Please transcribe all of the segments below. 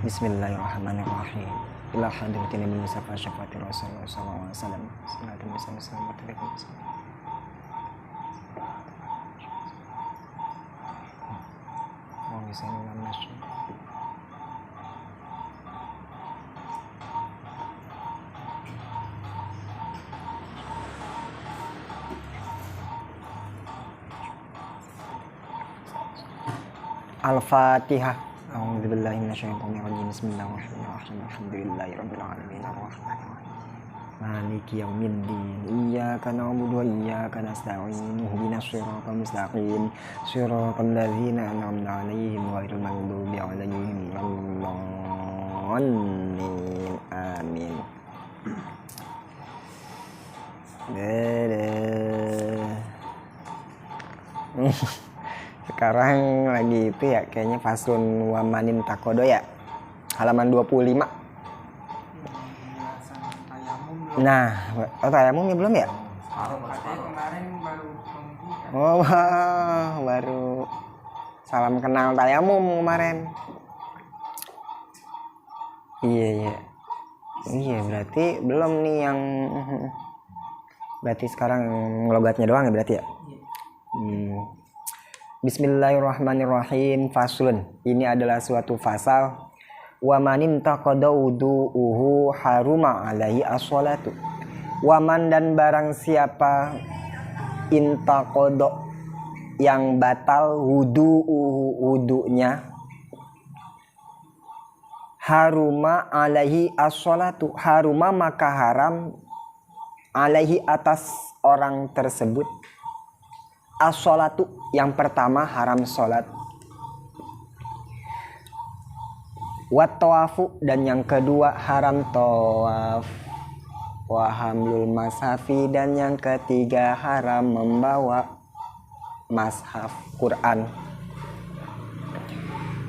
Bismillahirrahmanirrahim. Ila hadratin Nabi Mustafa syafaati Rasulullah sallallahu alaihi wasallam. Salatu wassalamu alaikum. Oh, bisa nulamas. Al-Fatihah. A'udzubillahi minasyaitonir rajim. Bismillahirrahmanirrahim. Alhamdulillahirabbil alamin arrahmanir rahim. Maliki yaumiddin. Iyyaka na'budu wa iyyaka nasta'in. Ihdinas siratal mustaqim. Siratal ladzina an'amta 'alaihim ghairil maghdubi 'alaihim waladdallin. Amin. Sekarang lagi itu ya kayaknya faslun wamanin takodo ya, halaman 25. Nah, tayamumnya belum ya? Oh, baru salam kenal tayamum kemarin. Iya berarti belum nih yang berarti sekarang ngelogatnya doang ya berarti ya. Bismillahirrahmanirrahim. Faslun. Ini adalah suatu fasal. Wamanin taqada wudu'uhu haruma alaihi as-shalatu. Waman dan barang siapa intaqada yang batal wudu'uhu wudu'nya, haruma alaihi as-shalatu, haruma maka haram alaihi atas orang tersebut as-sholatu, yang pertama haram sholat, wat tawafu, dan yang kedua haram tawaf, wa hamlul mashafi, dan yang ketiga haram membawa mashaf Quran,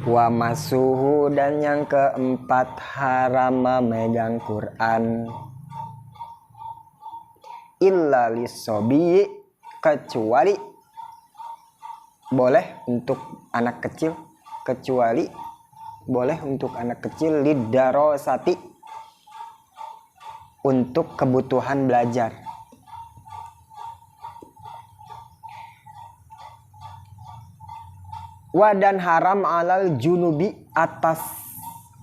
wa masuhu, dan yang keempat haram memegang Quran, illa lissobi, kecuali boleh untuk anak kecil, kecuali boleh untuk anak kecil lidarosati, untuk kebutuhan belajar. Wa dan haram alal junubi, atas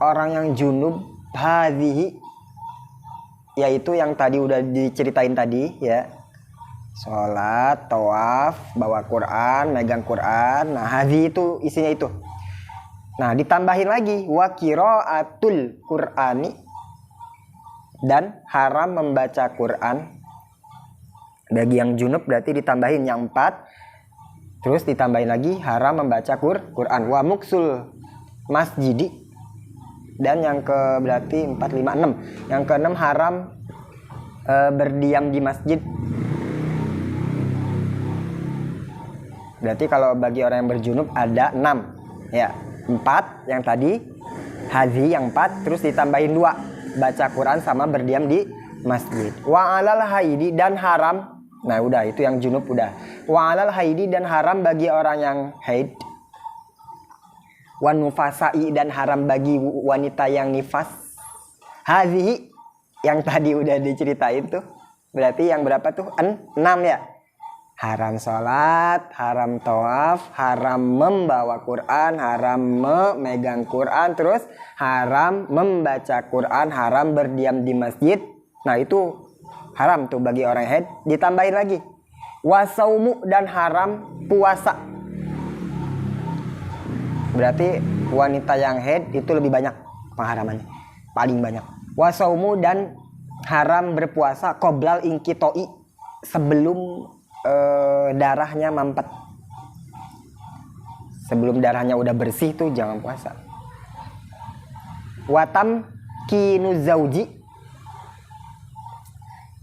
orang yang junub, hadhihi, yaitu yang tadi udah diceritain tadi ya. Sholat, tawaf, bawa Quran, megang Quran. Nah, hadhi itu isinya itu. Nah, ditambahin lagi wa qiraatul Qur'ani, dan haram membaca Quran. Bagi yang junub berarti ditambahin yang 4. Terus ditambahin lagi haram membaca Quran. Wa muksul masjidi, dan yang ke berarti 4, 5, 6. Yang ke-6 haram berdiam di masjid. Berarti kalau bagi orang yang berjunub ada 6 ya, 4 yang tadi, hadhi yang 4, terus ditambahin 2, baca Quran sama berdiam di masjid. Wa alal haidi, dan haram, nah udah itu yang junub udah. Wa alal haidi, dan haram bagi orang yang haid. Wa nufasai, dan haram bagi wanita yang nifas. Hadhi yang tadi udah diceritain tuh, berarti yang berapa tuh? 6 ya. Haram sholat, haram tawaf, haram membawa Quran, haram memegang Quran, terus haram membaca Quran, haram berdiam di masjid. Nah itu haram tuh bagi orang haid. Ditambahin lagi wasaumu, dan haram puasa. Berarti wanita yang haid itu lebih banyak pengharamannya, paling banyak. Wasaumu, dan haram berpuasa qoblal inkitoi, sebelum darahnya mampet. Sebelum darahnya udah bersih tuh jangan puasa. Watam kinuzauji,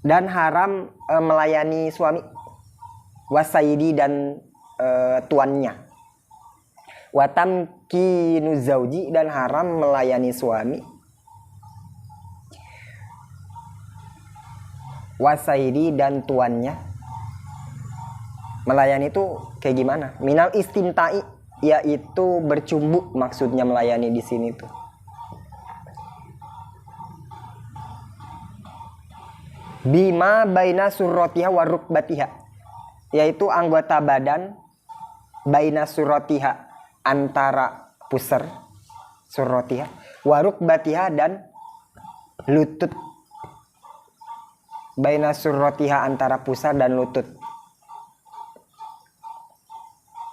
dan haram melayani suami. Wasaidi, dan tuannya. Watam kinuzauji, dan haram melayani suami. Wasaidi, dan tuannya. Melayani itu kayak gimana? Minal istimtai, yaitu bercumbu maksudnya melayani di sini tuh. bima baina surrotiha wa rukbatiha, yaitu anggota badan baina surrotiha, antara pusar surrotiha, wa rukbatiha, dan lutut. Baina surrotiha, antara pusar dan lutut.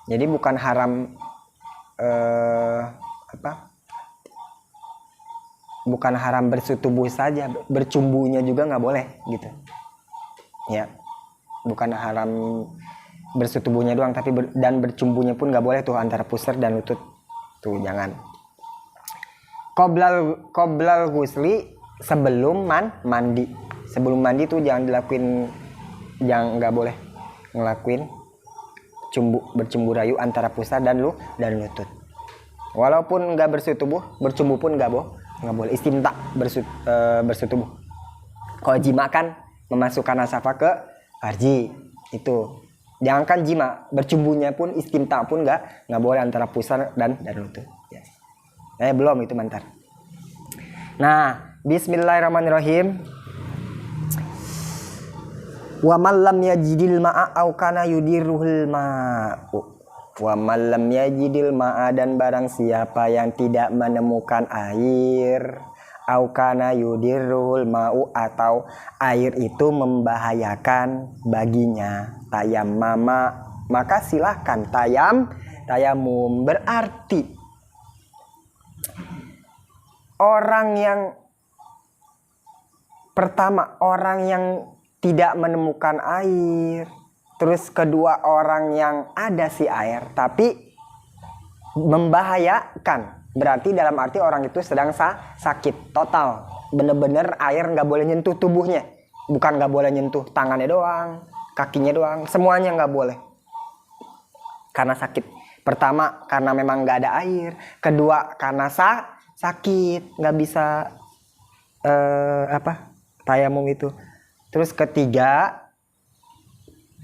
Jadi bukan haram bukan haram bersetubuh saja, bercumbunya juga nggak boleh gitu ya. Bukan haram bersetubuhnya doang, tapi dan bercumbunya pun nggak boleh tuh, antara pusar dan lutut tuh jangan. Qoblal ghusli, sebelum mandi. Sebelum mandi tuh jangan dilakuin, nggak boleh ngelakuin bercumbu rayu antara pusar dan lutut. Walaupun nggak bercumbu pun nggak boleh. Istimta bersetubuh. Kalau jima kan memasukkan nasafah ke farji, itu jangankan jima, bercumbunya pun istimta pun nggak boleh antara pusar dan lutut. Yes. Belum, itu bentar. Nah, bismillahirrahmanirrahim. Wa man lam yajidil ma'a au kana yudirruhul ma'u. Wa man lam yajidil ma'a, dan barang siapa yang tidak menemukan air, au kana yudirruhul ma'u, atau air itu membahayakan baginya, tayammama, maka silahkan tayamum. Berarti orang yang pertama, orang yang tidak menemukan air, terus kedua orang yang ada si air tapi membahayakan, berarti dalam arti orang itu sedang sakit total, bener-bener air nggak boleh nyentuh tubuhnya. Bukan nggak boleh nyentuh tangannya doang, kakinya doang, semuanya nggak boleh karena sakit. Pertama karena memang nggak ada air, kedua karena sakit nggak bisa tayamum itu. Terus ketiga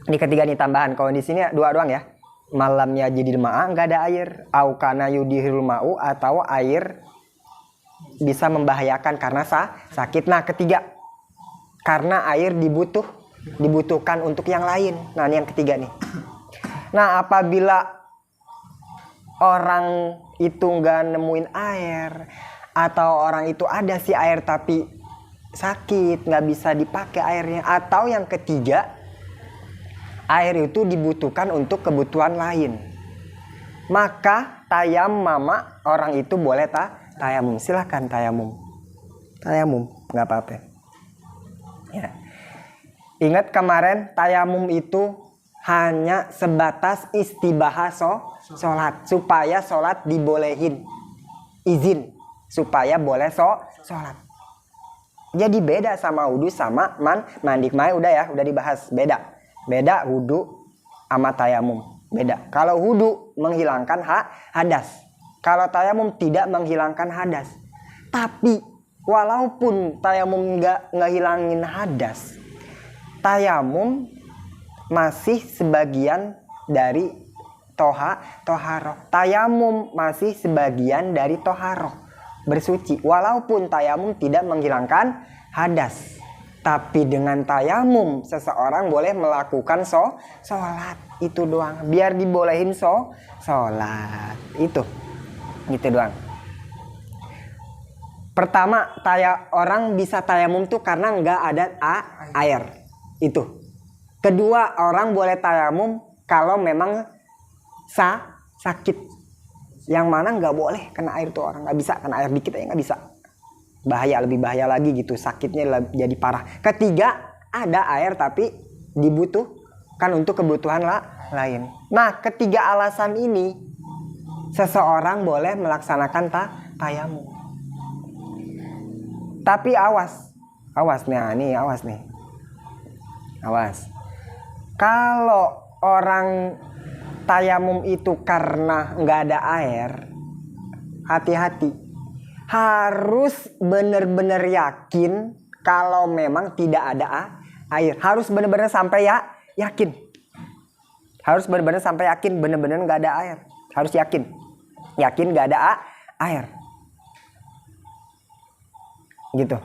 nih tambahan, kalau di sini dua doang ya. Malamnya jadi ma'a, nggak ada air, au kana yudihirul ma'u, atau air bisa membahayakan karena sakit. Nah, ketiga karena air dibutuhkan untuk yang lain. Nah, ini yang ketiga nih. Nah, apabila orang itu nggak nemuin air, atau orang itu ada si air tapi sakit, nggak bisa dipakai airnya, atau yang ketiga air itu dibutuhkan untuk kebutuhan lain, maka tayammama, orang itu boleh tayamum. Silahkan tayamum, nggak apa-apa ya. Ingat kemarin tayamum itu hanya sebatas istibahah sholat, supaya sholat dibolehin, izin supaya boleh sholat. Jadi beda sama wudhu sama mandi. Kemarin udah dibahas. Beda wudhu sama tayamum. Beda. Kalau wudhu menghilangkan hadas. Kalau tayamum tidak menghilangkan hadas. Tapi walaupun tayamum nggak ngehilangin hadas, tayamum masih sebagian dari toharoh. Tayamum masih sebagian dari toharoh, bersuci, walaupun tayamum tidak menghilangkan hadas. Tapi dengan tayamum seseorang boleh melakukan sholat, itu doang, biar dibolehin sholat, itu doang. Pertama, orang bisa tayamum tuh karena nggak ada air, itu. Kedua, orang boleh tayamum kalau memang sakit. Yang mana nggak boleh kena air tuh orang, nggak bisa kena air dikit aja nggak bisa, lebih bahaya lagi gitu, sakitnya jadi parah. Ketiga, ada air tapi dibutuhkan untuk kebutuhan lain. Nah, ketiga alasan ini seseorang boleh melaksanakan tayamum. Tapi awas nih. Kalau orang tayamum itu karena nggak ada air, hati-hati. Harus benar-benar yakin kalau memang tidak ada air. Harus benar-benar sampai yakin. Harus benar-benar sampai yakin benar-benar nggak ada air. Harus yakin nggak ada air. Gitu.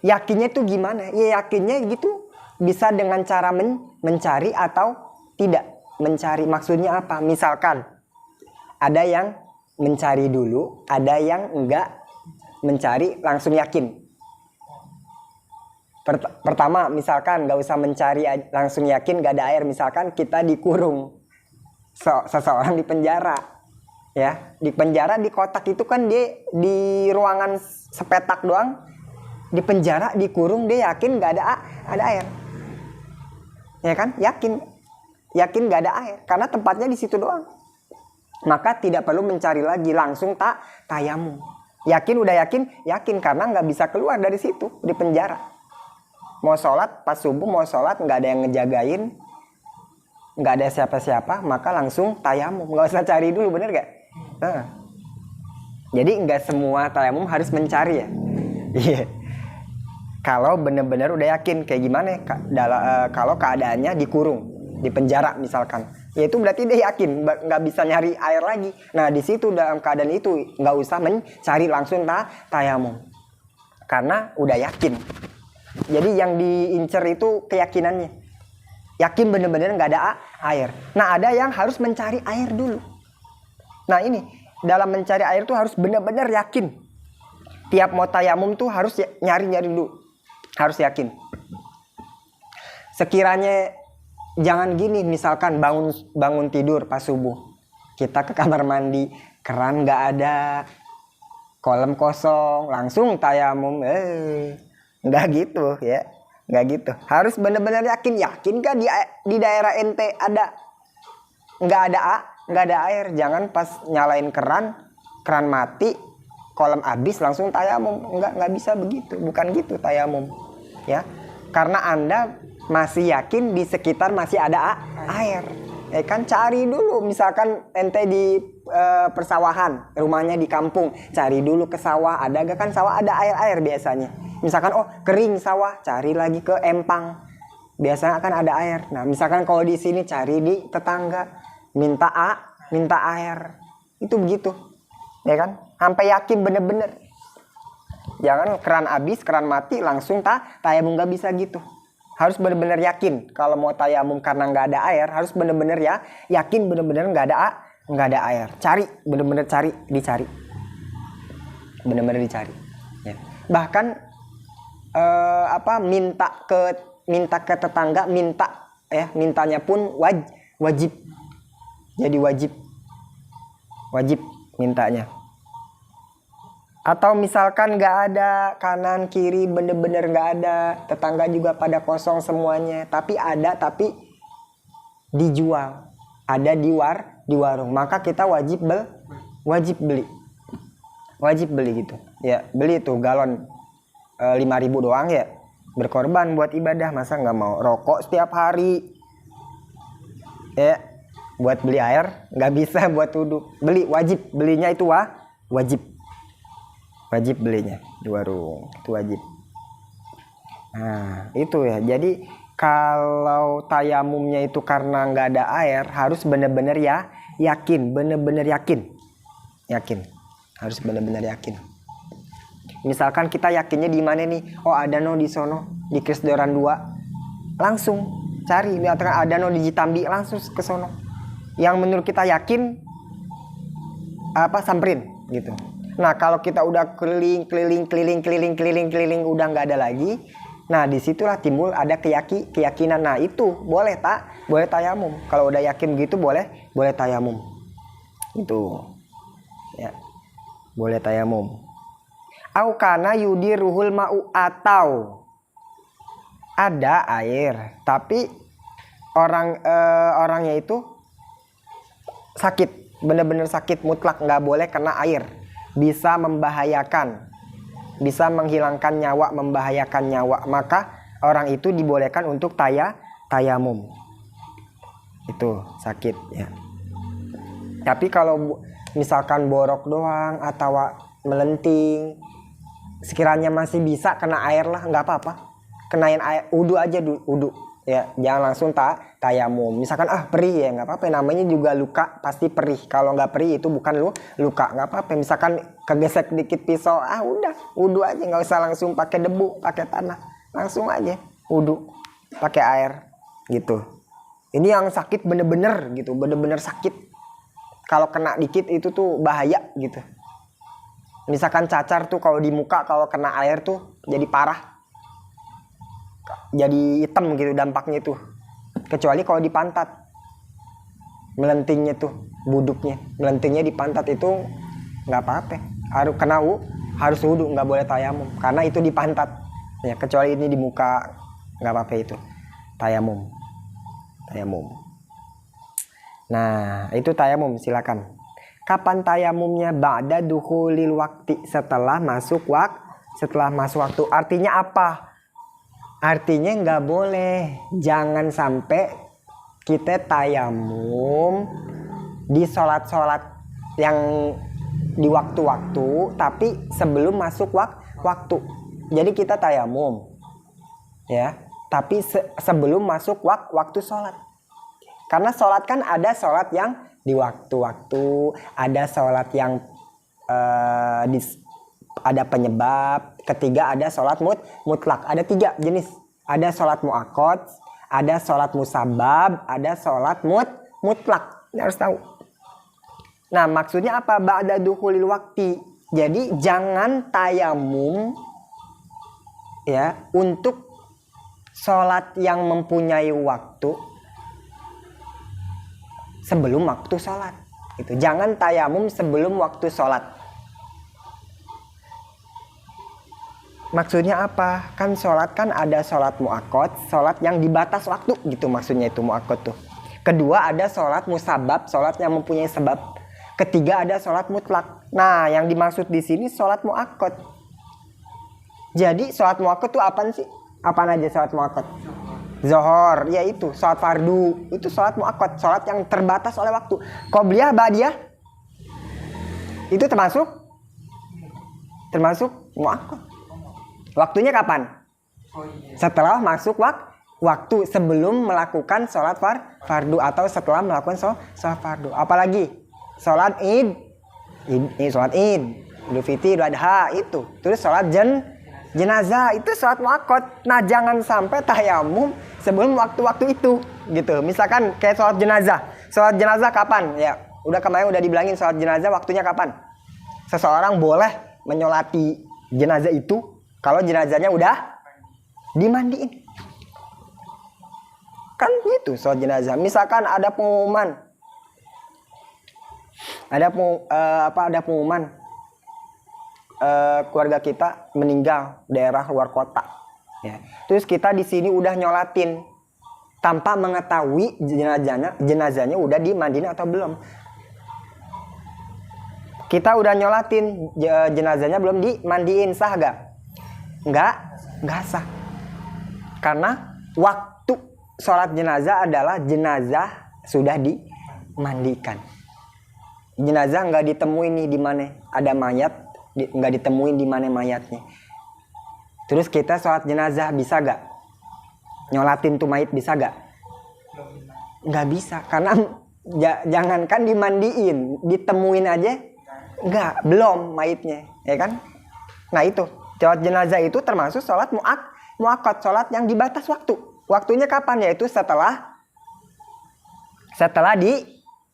Yakinnya tuh gimana? Ya yakinnya gitu bisa dengan cara mencari atau tidak mencari. Maksudnya apa? Misalkan ada yang mencari dulu, ada yang enggak mencari langsung yakin. Pertama misalkan nggak usah mencari langsung yakin nggak ada air. Misalkan kita dikurung, seseorang di penjara, ya di penjara di kotak itu kan dia di ruangan sepetak doang, di penjara dikurung, dia yakin nggak ada air, ya kan? Yakin nggak ada air karena tempatnya di situ doang. Maka tidak perlu mencari lagi, langsung tayamum. Yakin udah yakin karena nggak bisa keluar dari situ di penjara. Mau sholat pas subuh, mau sholat nggak ada yang ngejagain, nggak ada siapa-siapa, maka langsung tayamum, nggak usah cari dulu, bener gak? Nah. Jadi nggak semua tayamum harus mencari ya. Iya. Kalau bener-bener udah yakin, kayak gimana? Kalau keadaannya dikurung, di penjara misalkan, ya itu berarti dia yakin nggak bisa nyari air lagi. Nah di situ dalam keadaan itu nggak usah mencari, langsung tayamum, karena udah yakin. Jadi yang diincer itu keyakinannya. Yakin bener-bener nggak ada air. Nah ada yang harus mencari air dulu. Nah ini dalam mencari air tuh harus bener-bener yakin. Tiap mau tayamum tuh harus nyari-nyari dulu. Harus yakin. Sekiranya jangan gini, misalkan bangun tidur pas subuh. Kita ke kamar mandi, keran nggak ada, kolam kosong, langsung tayamum. Nggak gitu ya, nggak gitu. Harus benar-benar yakin kan di daerah ente nggak ada air. Jangan pas nyalain keran mati, kolam habis langsung tayamum. Nggak bisa begitu, bukan gitu tayamum ya. Karena Anda masih yakin di sekitar masih ada air. Ya kan, cari dulu. Misalkan ente di persawahan, rumahnya di kampung, cari dulu ke sawah, ada gak? Kan sawah ada air biasanya. Misalkan kering sawah, cari lagi ke empang, biasanya akan ada air. Nah misalkan kalau di sini cari di tetangga, minta air, itu begitu, ya kan? Sampai yakin bener-bener. Jangan keran habis, keran mati langsung tayamum, nggak bisa gitu. Harus bener-bener yakin. Kalau mau tayamum karena nggak ada air, harus bener-bener yakin bener-bener nggak ada air. Cari, bener-bener dicari, bener-bener dicari. Ya. Bahkan minta ke tetangga, mintanya pun wajib. Jadi wajib mintanya. Atau misalkan nggak ada kanan kiri, bener-bener nggak ada, tetangga juga pada kosong semuanya, tapi dijual, ada di warung, maka kita wajib beli gitu ya. Beli itu galon 5.000 doang ya, berkorban buat ibadah. Masa nggak mau rokok setiap hari ya, buat beli air nggak bisa, buat wudhu beli, wajib belinya itu wajib belinya di warung, itu wajib. Nah itu ya. Jadi kalau tayamumnya itu karena nggak ada air, harus bener-bener yakin, harus bener-bener yakin. Misalkan kita yakinnya di mana nih? Ada di sono, di Krisdoran 2. Langsung cari, misalkan ada di Jitambi, langsung ke sono. Yang menurut kita yakin, samperin gitu. Nah, kalau kita udah keliling udah nggak ada lagi. Nah, disitulah timbul ada keyakinan. Nah, itu boleh tayamum. Kalau udah yakin gitu boleh tayamum. Itu. Ya. Boleh tayamum. Au kana yudiruhul ma'u, atau ada air tapi orangnya itu sakit, benar-benar sakit mutlak, nggak boleh kena air, bisa membahayakan, bisa menghilangkan nyawa, membahayakan nyawa, maka orang itu dibolehkan untuk tayamum. Itu sakit ya. Tapi kalau misalkan borok doang atau melenting, sekiranya masih bisa kena air lah, nggak apa-apa. Kenain air, wudu aja dulu, Ya, jangan langsung tayamum. Misalkan perih ya nggak apa-apa. Namanya juga luka pasti perih. Kalau nggak perih itu bukan luka, nggak apa-apa. Misalkan kegesek dikit pisau, udah wudu aja, nggak usah langsung pakai debu, pakai tanah, langsung aja wudu pakai air gitu. Ini yang sakit bener-bener gitu, bener-bener sakit. Kalau kena dikit itu tuh bahaya gitu. Misalkan cacar tuh kalau di muka kalau kena air tuh jadi parah. Jadi hitam gitu dampaknya tuh. Kecuali kalau di pantat. Melentingnya tuh, buduknya. Melentingnya di pantat itu nggak apa-apa. Harus wudu, nggak boleh tayamum. Karena itu di pantat. Ya, kecuali ini di muka nggak apa-apa itu. Tayamum. Nah, itu tayamum, silakan. Kapan tayamumnya? Ba'da dukhulil waqti, setelah masuk waktu. Artinya apa? Artinya nggak boleh, jangan sampai kita tayamum di sholat-sholat yang di waktu-waktu, tapi sebelum masuk waktu. Jadi kita tayamum, ya, tapi sebelum masuk waktu sholat. Karena sholat kan ada sholat yang di waktu-waktu, ada sholat yang ada penyebab. Ketiga ada sholat mutlak. Ada 3 jenis. Ada sholat mu'akkad, ada sholat musabab, ada sholat mutlak. Ini harus tahu. Nah, maksudnya apa? Ba'da dukhulil waqti. Jadi jangan tayamum ya untuk sholat yang mempunyai waktu sebelum waktu sholat. Itu jangan tayamum sebelum waktu sholat. Maksudnya apa? Kan sholat kan ada sholat mu'akkad, sholat yang dibatas waktu gitu maksudnya itu mu'akkad tuh. Kedua ada sholat musabab, sholat yang mempunyai sebab. Ketiga ada sholat mutlak. Nah, yang dimaksud di sini sholat mu'akkad. Jadi sholat mu'akkad tuh apaan sih? Apaan aja sholat mu'akkad? Zohor, ya itu sholat fardu. Itu sholat mu'akkad, sholat yang terbatas oleh waktu. Qobliyah, ba'diyah, itu termasuk mu'akkad. Waktunya kapan? Setelah masuk waktu, sebelum melakukan sholat fardu atau setelah melakukan sholat fardu. Apalagi sholat id, sholat id, Idul Fitri, Idul Adha itu. Terus sholat jenazah itu sholat mu'akkad. Nah, jangan sampai tayamum sebelum waktu-waktu itu gitu. Misalkan kayak sholat jenazah. Sholat jenazah kapan? Ya, kemarin udah dibilangin sholat jenazah waktunya kapan. Seseorang boleh menyolati jenazah itu kalau jenazahnya udah dimandiin. Kan gitu sholat jenazah. Misalkan ada pengumuman. Ada pengumuman keluarga kita meninggal daerah luar kota. Ya. Terus kita di sini udah nyolatin tanpa mengetahui jenazahnya udah dimandiin atau belum. Kita udah nyolatin jenazahnya belum dimandiin, sah gak? Nggak sah. Karena waktu sholat jenazah adalah jenazah sudah dimandikan. Jenazah nggak ditemuin nih di mana ada mayat, nggak ditemuin di mana mayatnya. Terus kita sholat jenazah bisa gak? Nyolatin tuh mayat bisa gak? Nggak bisa, karena jangankan dimandiin, ditemuin aja belum mayatnya, ya kan? Nah itu. Sholat jenazah itu termasuk sholat mu'akkad, sholat yang dibatas waktu. Waktunya kapan? Yaitu setelah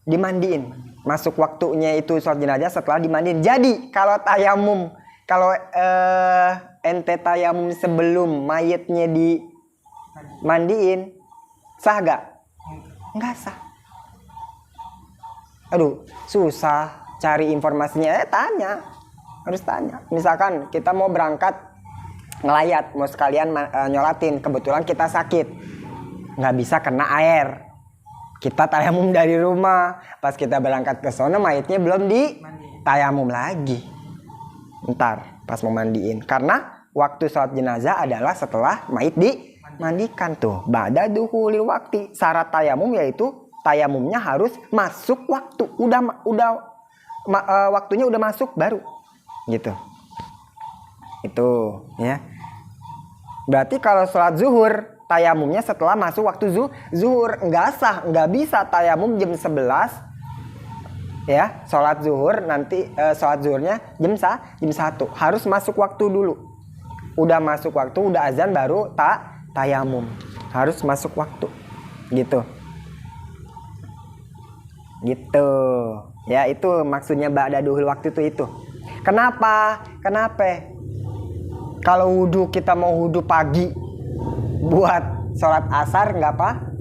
dimandiin. Masuk waktunya itu sholat jenazah setelah dimandiin. Jadi kalau tayamum, kalau ente tayamum sebelum mayatnya dimandiin, sah gak? Nggak sah. Aduh, susah cari informasinya. Harus tanya. Misalkan kita mau berangkat ngelayat, mau sekalian nyolatin, kebetulan kita sakit, nggak bisa kena air, kita tayamum dari rumah. Pas kita berangkat ke sana mayatnya belum ditayamum lagi, ntar pas mau mandiin. Karena waktu sholat jenazah adalah setelah mayat dimandikan tuh. Ba'da dukhulil waqti. Syarat tayamum yaitu tayamumnya harus masuk waktu. Waktunya udah masuk baru gitu. Itu ya. Berarti kalau sholat zuhur tayamumnya setelah masuk waktu zuhur. Nggak sah, nggak bisa tayamum jam 11 ya, sholat zuhur nanti sholat zuhurnya jam 1. Harus masuk waktu dulu. Udah masuk waktu, udah azan baru tayamum. Harus masuk waktu. Gitu. Ya, itu maksudnya ba'da duhul waktu itu. Kenapa? Kalau wudhu kita mau wudhu pagi buat sholat asar nggak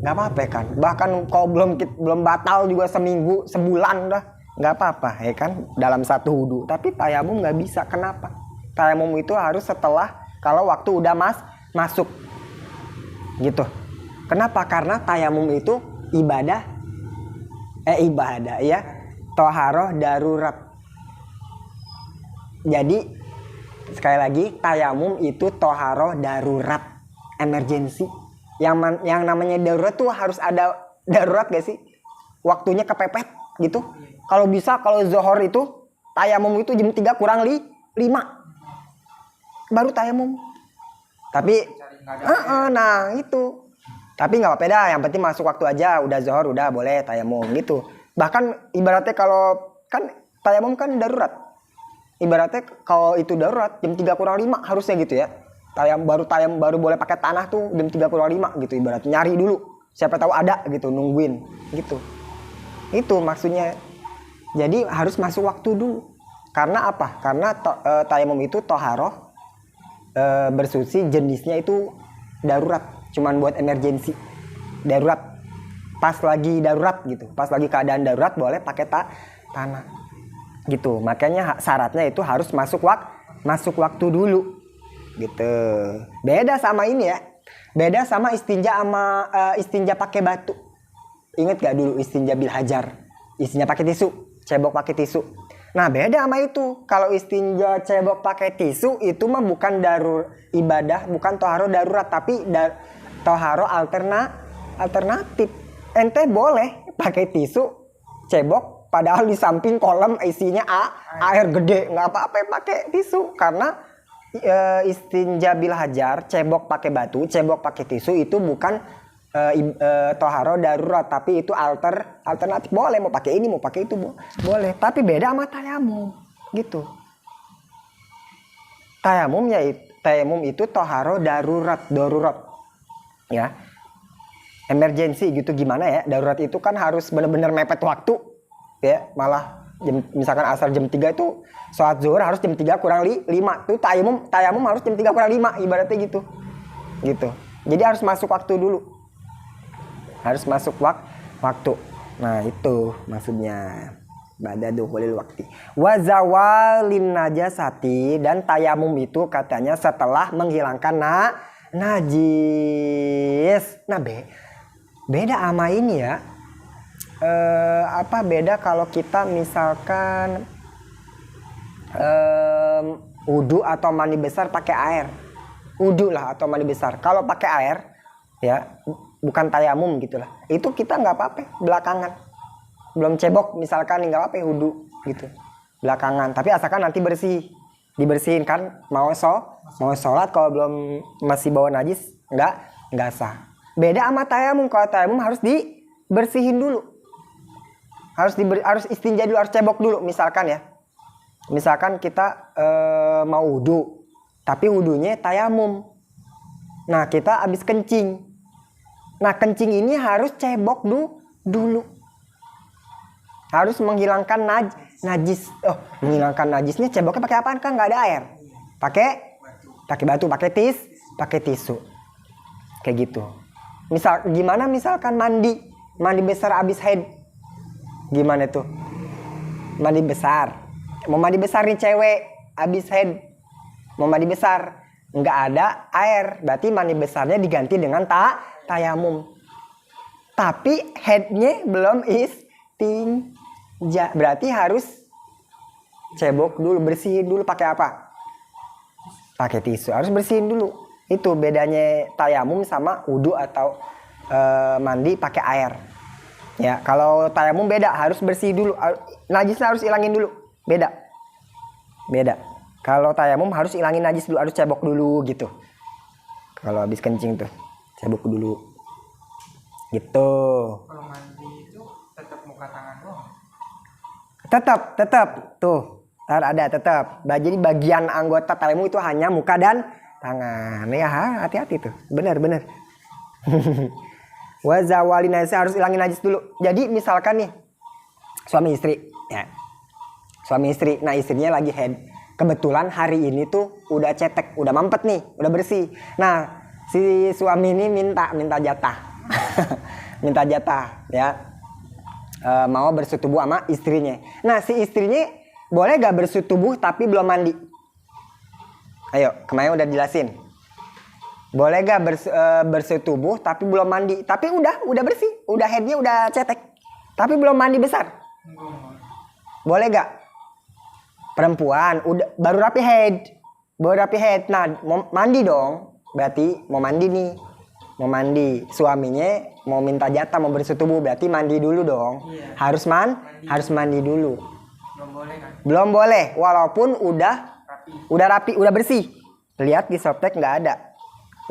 apa-apa kan. Bahkan kalau belum batal juga seminggu, sebulan dah nggak apa-apa ya kan, dalam satu wudhu. Tapi tayamum nggak bisa. Kenapa? Tayamum itu harus setelah kalau waktu udah masuk gitu. Kenapa? Karena tayamum itu ibadah ya, toharoh darurat. Jadi sekali lagi, tayamum itu toharoh darurat, emergency. Yang namanya darurat tuh harus ada darurat gak sih? Waktunya kepepet gitu. Kalau bisa, kalau zohor itu tayamum itu jam 3 kurang 5 baru tayamum. Tapi nah itu. Tapi nggak apa-apa dah, yang penting masuk waktu aja. Udah zohor udah boleh tayamum gitu. Bahkan ibaratnya kalau kan tayamum kan darurat. Ibaratnya kalau itu darurat jam 3 kurang 5 harusnya gitu ya. Tayam baru boleh pakai tanah tuh jam 3 kurang 5 gitu, ibaratnya nyari dulu. Siapa tahu ada gitu, nungguin gitu. Itu maksudnya. Jadi harus masuk waktu dulu. Karena apa? Karena tayamum itu toharoh, bersuci, jenisnya itu darurat. Cuman buat emergensi, darurat, pas lagi darurat gitu, pas lagi keadaan darurat boleh pakai tanah gitu. Makanya syaratnya itu harus masuk waktu dulu gitu. Beda sama ini ya, beda sama istinja sama istinja pakai batu. Ingat gak dulu istinja bil hajar, istinja pakai tisu, cebok pakai tisu. Nah beda sama itu. Kalau istinja cebok pakai tisu itu mah bukan ibadah, bukan toharo darurat, tapi toharo alternatif. Ente boleh pakai tisu cebok padahal di samping kolam isinya air gede, nggak apa-apa pakai tisu. Karena istinja bil hajar, cebok pakai batu, cebok pakai tisu itu bukan toharo darurat, tapi itu alternatif. Boleh mau pakai ini mau pakai itu boleh, tapi beda sama tayamum gitu. Tayamum itu toharo darurat ya, emergency gitu. Gimana ya, darurat itu kan harus benar-benar mepet waktu ya. Malah misalkan asar jam 3 itu sholat zuhur harus jam 3 kurang 5 tuh tayamum harus jam 3 kurang 5 ibaratnya gitu. Jadi harus masuk waktu dulu, harus masuk waktu. Nah itu maksudnya ba'da dukhulil waqti. Wa zawalin najasati, dan tayamum itu katanya setelah menghilangkan najis. Nah beda sama ini ya. Beda kalau kita misalkan wudu atau mandi besar pakai air. Wudu lah atau mandi besar. Kalau pakai air ya, bukan tayamum gitulah. Itu kita nggak apa-apa belakangan. Belum cebok misalkan nggak apa-apa wudu gitu. Belakangan. Tapi asalkan nanti dibersihin kan, mau sholat kalau belum masih bawa najis nggak sah. Beda sama tayamum. Kalau tayamum harus dibersihin dulu, harus istinja dulu, harus cebok dulu. Misalkan kita mau wudu tapi wudunya tayamum. Nah kita habis kencing. Nah kencing ini harus cebok dulu. Harus menghilangkan najis. Menghilangkan najisnya ceboknya pakai apaan? Kan nggak ada air. Pakai batu, pakai tisu. Kayak gitu. Gimana misalkan mandi besar abis haid. Gimana tuh? Mandi besar. Mau mandi besar nih cewek abis haid. Mau mandi besar, nggak ada air. Berarti mandi besarnya diganti dengan tayamum. Tapi haidnya belum istinja. Berarti harus cebok dulu, bersihin dulu. Pakai apa? Pakai tisu. Harus bersihin dulu. Itu bedanya tayamum sama wudu atau mandi pakai air. Ya, kalau tayamum beda, harus bersih dulu. Najisnya harus ilangin dulu. Beda. Kalau tayamum harus ilangin najis dulu, harus cebok dulu gitu. Kalau habis kencing tuh. Saya buku dulu. Gitu. Kalau mandi itu tetap muka tangan doang. Tetap tuh. Ntar ada tetap. Jadi bagian anggota tayamum itu hanya muka dan tangan. Ya, hati-hati tuh. Benar. Wa zawali najis, harus ilangin najis dulu. Jadi misalkan nih suami istri, ya. Suami istri, nah istrinya lagi head. Kebetulan hari ini tuh udah cetek, udah mampet nih, udah bersih. Nah, si suami ini minta jatah. Minta jatah, ya. Mau bersetubuh sama istrinya. Nah, si istrinya boleh gak bersetubuh tapi belum mandi? Ayo, kemarin udah jelasin. Boleh gak bersetubuh tapi belum mandi? Tapi udah bersih, udah headnya udah cetek, tapi belum mandi besar. Boleh gak? Perempuan baru rapi head, nah mau mandi dong. Berarti mau mandi nih, mau mandi. Suaminya mau minta jatah mau bersetubuh, berarti mandi dulu dong. Iya. Harus mandi dulu. Belum boleh kan? Belum boleh, walaupun udah rapi, udah bersih. Lihat di softtek nggak ada.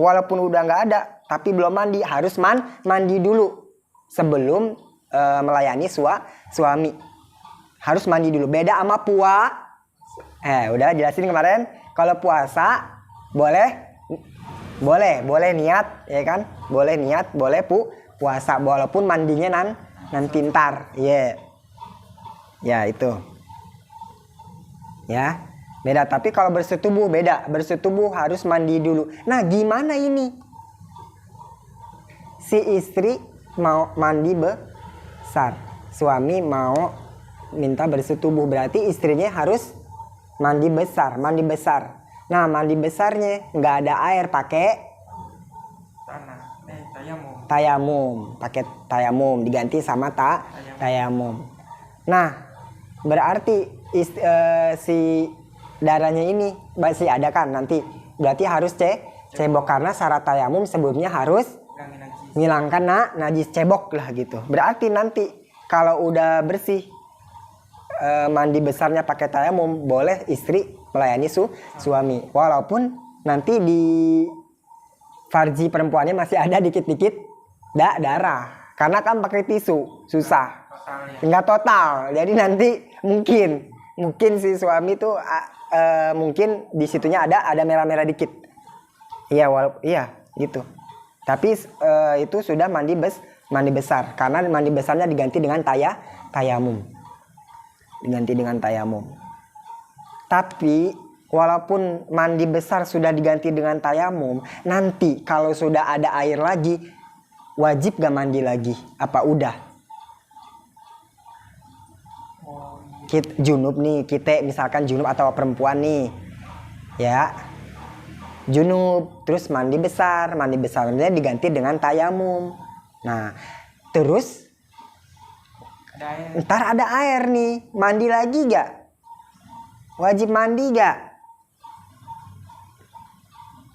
Walaupun udah nggak ada, tapi belum mandi, harus mandi dulu sebelum melayani suami. Harus mandi dulu. Beda sama udah jelasin kemarin. Kalau puasa boleh niat, ya kan? Boleh niat, boleh puasa walaupun mandinya nanti ntar. Iya. Yeah. Ya itu. Ya. Beda, tapi kalau bersetubuh beda. Bersetubuh harus mandi dulu. Nah, gimana ini? Si istri mau mandi besar. Suami mau minta bersetubuh. Berarti istrinya harus mandi besar. Nah, mandi besarnya nggak ada air, pakai tayamum. Pakai tayamum, diganti sama tayamum. Nah, berarti si darahnya ini masih ada kan nanti, berarti harus cebok karena syarat tayamum sebelumnya harus ngilangkan najis, cebok lah gitu. Berarti nanti kalau udah bersih mandi besarnya pakai tayamum, boleh istri melayani suami walaupun nanti di farji perempuannya masih ada dikit-dikit darah karena kan pakai tisu susah, nggak total. Jadi nanti mungkin si suami tuh mungkin di situnya ada merah-merah dikit. Iya gitu. Tapi itu sudah mandi besar karena mandi besarnya diganti dengan tayamum. Tapi walaupun mandi besar sudah diganti dengan tayamum, nanti kalau sudah ada air lagi wajib gak mandi lagi? Apa udah? Junub nih, kita misalkan junub atau perempuan nih, ya junub terus mandi besarnya diganti dengan tayamum. Nah terus ntar ada air nih, mandi lagi gak? Wajib mandi gak?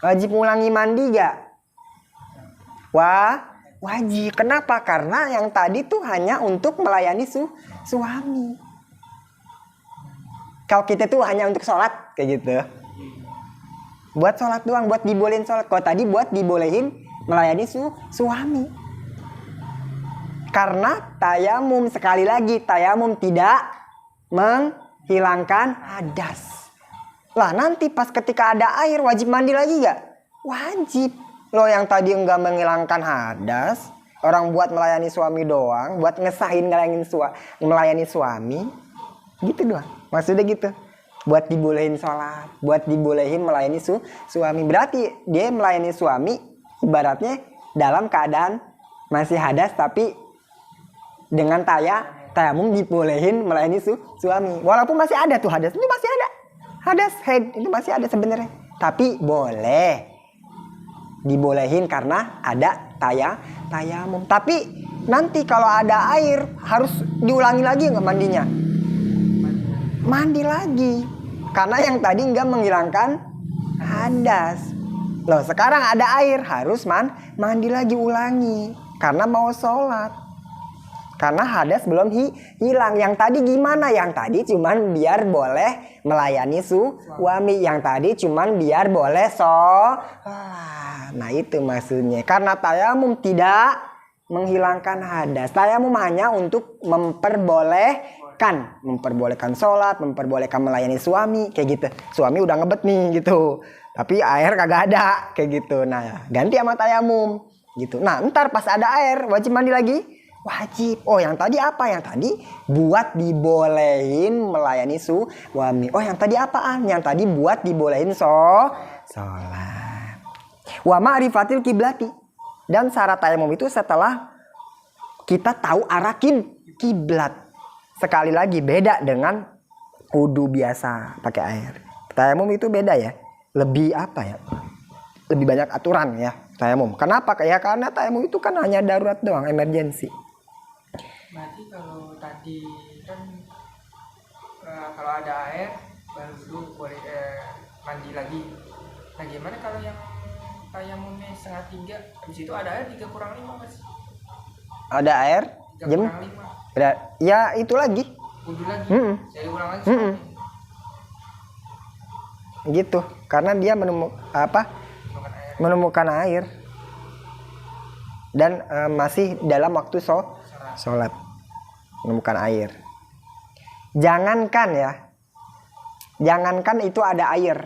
Wajib ulangi mandi gak? Wajib. Kenapa? Karena yang tadi tuh hanya untuk melayani suami. Kalau kita tuh hanya untuk sholat kayak gitu, buat sholat doang, buat dibolehin sholat. Kalau tadi buat dibolehin melayani suami. Karena tayamum, sekali lagi tayamum tidak menghilangkan hadas. Lah nanti pas ketika ada air wajib mandi lagi gak? Wajib. Lo yang tadi enggak menghilangkan hadas, orang buat melayani suami doang, buat ngesahin melayani suami, gitu doang. Maksudnya gitu, buat dibolehin sholat, buat dibolehin melayani suami. Berarti dia melayani suami ibaratnya dalam keadaan masih hadas, tapi dengan tayamum dibolehin melayani suami. Walaupun masih ada tuh hadas, itu masih ada. Hadas head itu masih ada sebenarnya. Tapi boleh dibolehin karena ada tayamum. Tapi nanti kalau ada air harus diulangi lagi nggak mandinya? Mandi lagi karena yang tadi nggak menghilangkan hadas. Loh sekarang ada air harus mandi lagi, ulangi karena mau sholat. Karena hadas belum hilang. Yang tadi gimana? Yang tadi cuman biar boleh melayani suami. Yang tadi cuman biar boleh sholat. Nah itu maksudnya. Karena tayamum tidak menghilangkan hadas. Tayamum hanya untuk memperbolehkan sholat, memperbolehkan melayani suami, kayak gitu. Suami udah ngebet nih gitu, tapi air kagak ada, kayak gitu. Nah ganti sama tayamum gitu. Nah ntar pas ada air wajib mandi lagi. Wajib. Oh yang tadi apa? Yang tadi buat dibolehin melayani suami. Oh yang tadi apaan? Yang tadi buat dibolehin sholat. Wa ma'rifatil kiblati. Dan syarat tayamum itu setelah kita tahu arah kiblat. Sekali lagi beda dengan wudu biasa pakai air. Tayamum itu beda ya. Lebih apa ya? Lebih banyak aturan ya tayamum. Kenapa? Ya karena tayamum itu kan hanya darurat doang, emergensi. Berarti kalau tadi kan kalau ada air baru dulu boleh mandi lagi. Nah gimana kalau yang tayamumnya 2:30, habis itu ada air 3/5 mas? Ada air? 3/5. Ya itu lagi. Wudu lagi. Saya ulang lagi. Gitu. Karena dia menemukan air. Dan masih dalam waktu sholat. Menemukan air. Jangankan itu ada air.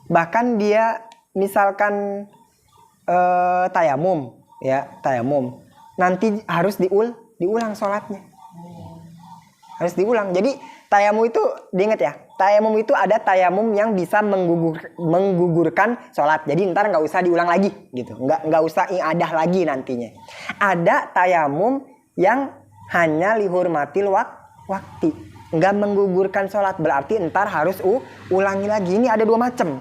Bahkan dia misalkan tayamum. Nanti harus diulang sholatnya. Harus diulang. Jadi tayamum itu diingat ya. Tayamum itu ada tayamum yang bisa menggugurkan sholat. Jadi ntar nggak usah diulang lagi gitu. Nggak usah i'adah lagi nantinya. Ada tayamum yang hanya lihurmatil wakti. Nggak menggugurkan sholat. Berarti ntar harus ulangi lagi. Ini ada 2 macam.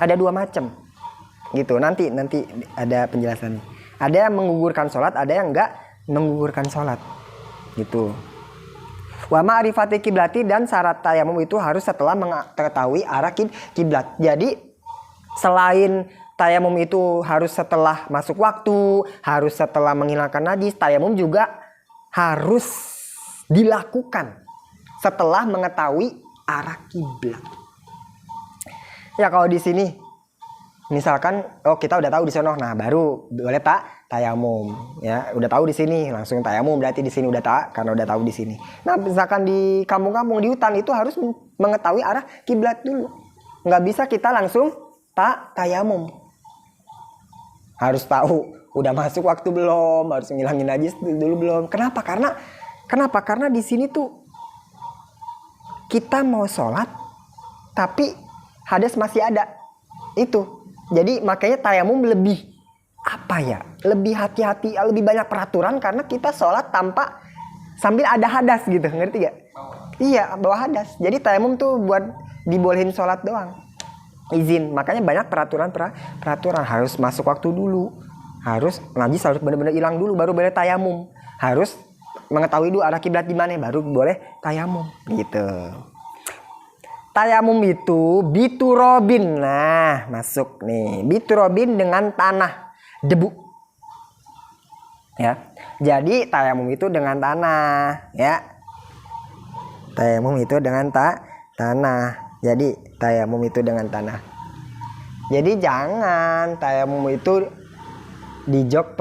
Ada 2 macam. Gitu. Nanti ada penjelasannya. Ada yang menggugurkan sholat. Ada yang nggak menggugurkan sholat. Gitu. Wa ma'rifati kiblati, dan syarat tayamum itu harus setelah mengetahui arah kiblat. Jadi selain tayamum itu harus setelah masuk waktu, harus setelah menghilangkan najis, tayamum juga harus dilakukan setelah mengetahui arah kiblat. Ya kalau di sini misalkan kita udah tahu di sono, nah baru boleh tayamum ya. Udah tahu di sini langsung tayamum, berarti di sini udah karena udah tahu di sini. Nah misalkan di kampung-kampung, di hutan, itu harus mengetahui arah kiblat dulu. Nggak bisa kita langsung tayamum. Harus tahu udah masuk waktu belum, harus ngilangin najis dulu belum. Kenapa? Karena di sini tuh kita mau sholat tapi hadas masih ada. Itu. Jadi makanya tayamum lebih lebih hati-hati, lebih banyak peraturan, karena kita sholat sambil ada hadas gitu, ngerti gak? Iya, bawa hadas. Jadi tayamum tuh buat dibolehin sholat doang, izin. Makanya banyak peraturan harus masuk waktu dulu, harus najis harus benar-benar hilang dulu baru boleh tayamum, harus mengetahui dulu arah kiblat di mana baru boleh tayamum gitu. Tayamum itu biturobin. Nah, masuk nih. Biturobin dengan tanah, debu. Ya. Jadi tayamum itu dengan tanah, ya. Tayamum itu dengan tanah. Jadi tayamum itu dengan tanah. Jadi jangan tayamum itu di jok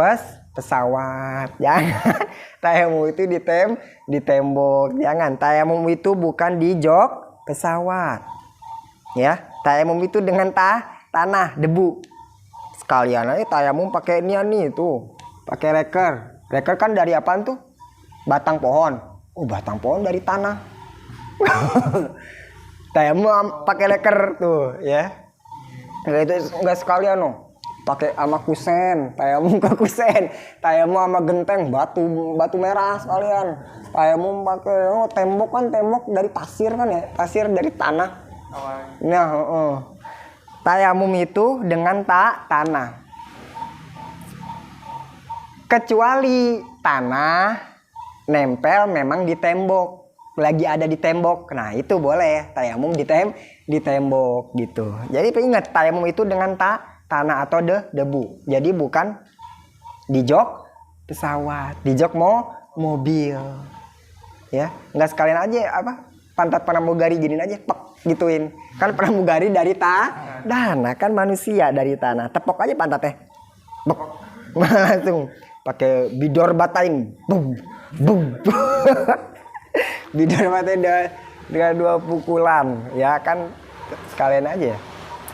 pesawat. Jangan. Tayamum itu di tembok. Jangan. Tayamum itu bukan di jok pesawat, ya. Tayamum itu dengan tanah, debu. Sekalian aja tayamum pakai nih tuh, pakai reker. Reker kan dari apaan tuh? Batang pohon. Batang pohon dari tanah. Tayamum pakai reker tuh, ya. Enggak sekalian pakai sama kusen, tayamum ke kusen, tayamum sama genteng, batu merah sekalian. Tayamum pakai tembok dari pasir kan ya, pasir dari tanah. Nah, tayamum itu dengan tanah. Kecuali tanah nempel memang di tembok, lagi ada di tembok. Nah, itu boleh tayamum di tembok gitu. Jadi ingat, tayamum itu dengan tanah atau debu. Jadi bukan di jok pesawat, di jok mobil. Ya, nggak sekalian aja pantat pramugari giniin aja, pek gituin. Kan pramugari dari tanah, kan manusia dari tanah. Tepok aja pantatnya. Pek. Langsung pakai bidor batain. Bum. Bum. Bidor batain dengan 2 pukulan, ya kan sekalian aja.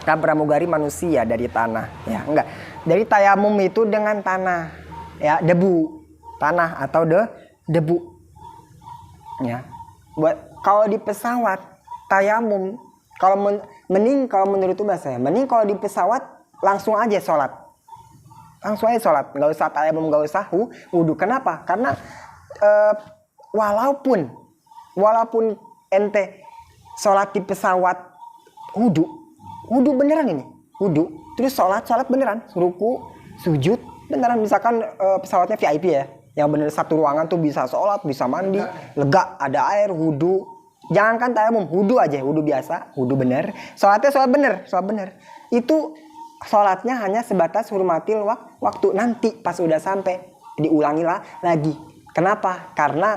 Kan pramugari manusia dari tanah, ya enggak. Dari tayamum itu dengan tanah, ya debu, tanah atau debu. Ya, buat kalau di pesawat tayamum, kalau mending kalau menurut saya, mending kalau di pesawat langsung aja sholat, nggak usah tayamum, nggak usah wudu. Kenapa? Karena walaupun ente sholat di pesawat wudu beneran ini, terus sholat beneran, ruku, sujud beneran. Misalkan pesawatnya VIP ya, yang bener satu ruangan tuh bisa sholat, bisa mandi, lega, ada air, wudu. Jangankan tayamum, wudu aja, wudu biasa, wudu bener. Sholat bener. Itu sholatnya hanya sebatas hurmatil waktu. Nanti pas udah sampai diulangi lagi. Kenapa? Karena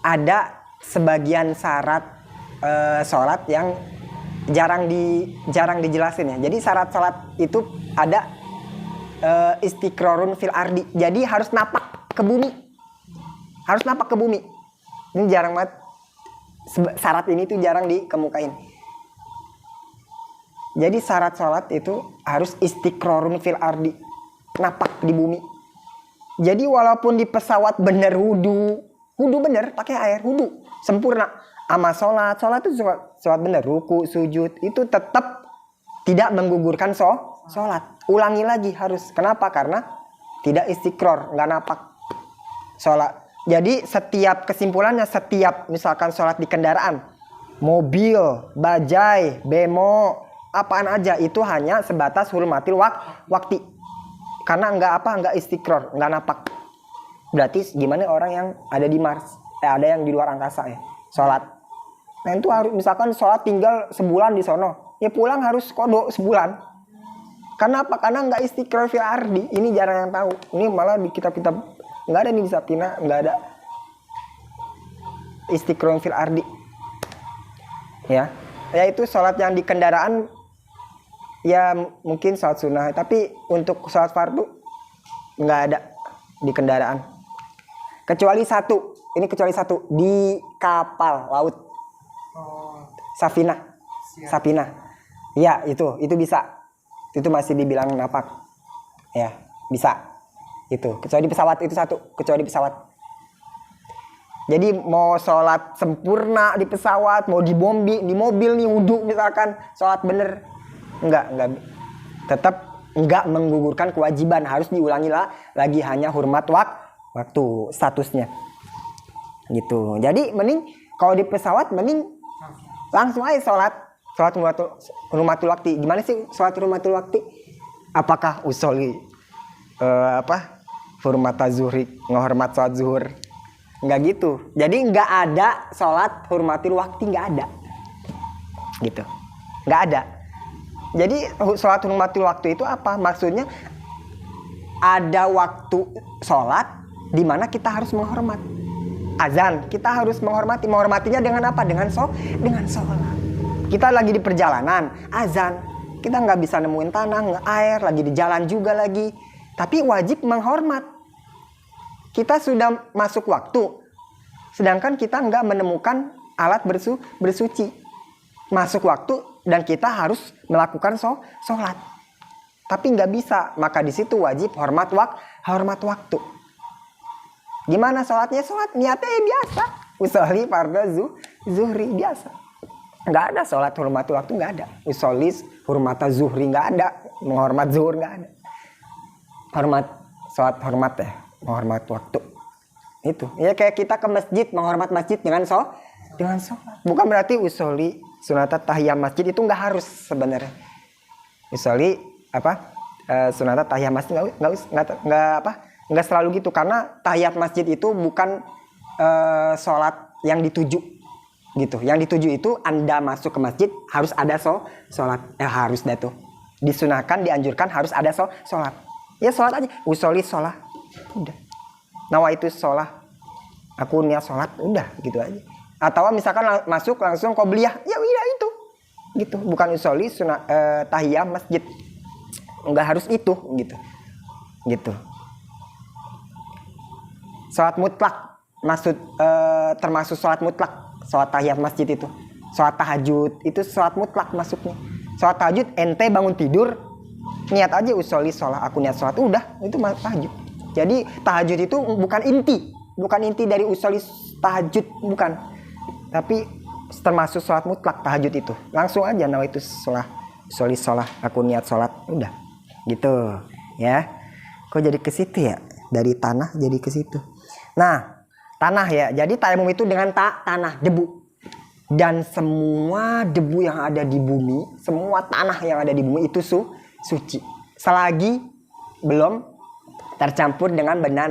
ada sebagian syarat sholat yang jarang dijelasin ya. Jadi syarat sholat itu ada istiqrarun fil ardi. Jadi harus napak ke bumi. Ini jarang banget. Syarat ini tuh jarang dikemukain. Jadi syarat sholat itu harus istiqrarun fil ardi. Napak di bumi. Jadi walaupun di pesawat bener wudu bener, pakai air, wudu sempurna. Ama sholat itu sholat bener, ruku, sujud, itu tetap tidak menggugurkan sholat. Ulangi lagi harus. Kenapa? Karena tidak istiqrar, nggak napak sholat. Jadi kesimpulannya setiap misalkan sholat di kendaraan, mobil, bajai, bemo, apaan aja itu hanya sebatas hurmatil wakti. Karena nggak istiqrar, nggak napak. Berarti gimana orang yang ada di Mars, ada yang di luar angkasa ya, sholat. Nah itu harus misalkan sholat tinggal sebulan di sono, ya pulang harus qodho sebulan. Karena apa? Karena nggak istiqrar fil ardi. Ini jarang yang tahu. Ini malah di kitab-kitab nggak ada nih, di Sapina nggak ada istiqrar fil ardi. Ya itu sholat yang di kendaraan. Ya mungkin sholat sunnah, tapi untuk sholat fardu nggak ada di kendaraan. Kecuali satu di kapal laut. Safinah. Ya itu bisa. Itu masih dibilang napak. Ya bisa. Itu kecuali di pesawat itu satu. Kecuali di pesawat. Jadi mau sholat sempurna di pesawat, mau di mobil nih wudu misalkan sholat bener. Enggak, tetap enggak menggugurkan kewajiban, harus diulangi lagi, hanya hurmat waktu statusnya gitu. Jadi mending kalau di pesawat mending langsung aja sholat hurmatul waktu. Gimana sih sholat hurmatul waktu? Apakah usoli hurmata zuhri, ngehormat sholat zuhur? Enggak gitu. Jadi enggak ada sholat hurmatul waktu, enggak ada gitu, enggak ada. Jadi sholat hurmatil waktu itu apa? Maksudnya ada waktu sholat di mana kita harus menghormat. Azan, kita harus menghormatinya dengan apa? Dengan sholat. Kita lagi di perjalanan, azan, kita nggak bisa nemuin tanah, air, lagi di jalan juga lagi. Tapi wajib menghormat. Kita sudah masuk waktu, sedangkan kita nggak menemukan alat bersuci. Masuk waktu dan kita harus melakukan sholat, tapi nggak bisa, maka di situ wajib hormat waktu. Gimana sholatnya? Sholat niatnya biasa, usolli fardhu zuhri biasa. Nggak ada sholat hormat waktu, nggak ada. Usolli hurmata zuhri nggak ada, menghormat zuhur nggak ada. Sholat hormat ya, menghormat waktu. Itu ya kayak kita ke masjid, menghormat masjid dengan sholat. Bukan berarti usolli sunatat tahiyah masjid itu nggak harus sebenarnya. Usolli sunatat tahiyah masjid nggak selalu gitu, karena tahiyat masjid itu bukan sholat yang dituju gitu. Yang dituju itu Anda masuk ke masjid harus ada sholat, harus dah tuh. Disunahkan, dianjurkan harus ada sholat. Ya sholat aja, usolli sholat, udah. nawaitu sholat, aku niat sholat, udah gitu aja. Atau misalkan masuk langsung qobliyah, ya udah itu gitu, bukan usolli tahiyah masjid, nggak harus itu gitu. Sholat mutlak termasuk sholat mutlak, sholat tahiyat masjid itu. Sholat tahajud itu sholat mutlak masuknya. Sholat tahajud ente bangun tidur niat aja usolli sholat, aku niat sholat, udah itu tahajud. Jadi tahajud itu bukan inti dari usolli tahajud, bukan. Tapi termasuk sholat mutlak tahajud itu. Langsung aja nawaitu sholat, usolli sholat, aku niat sholat, udah gitu ya. Kok jadi ke situ ya? Dari tanah jadi ke situ. Nah, tanah ya. Jadi tayamum itu dengan tanah, debu. Dan semua debu yang ada di bumi, semua tanah yang ada di bumi itu suci. Selagi belum tercampur dengan benda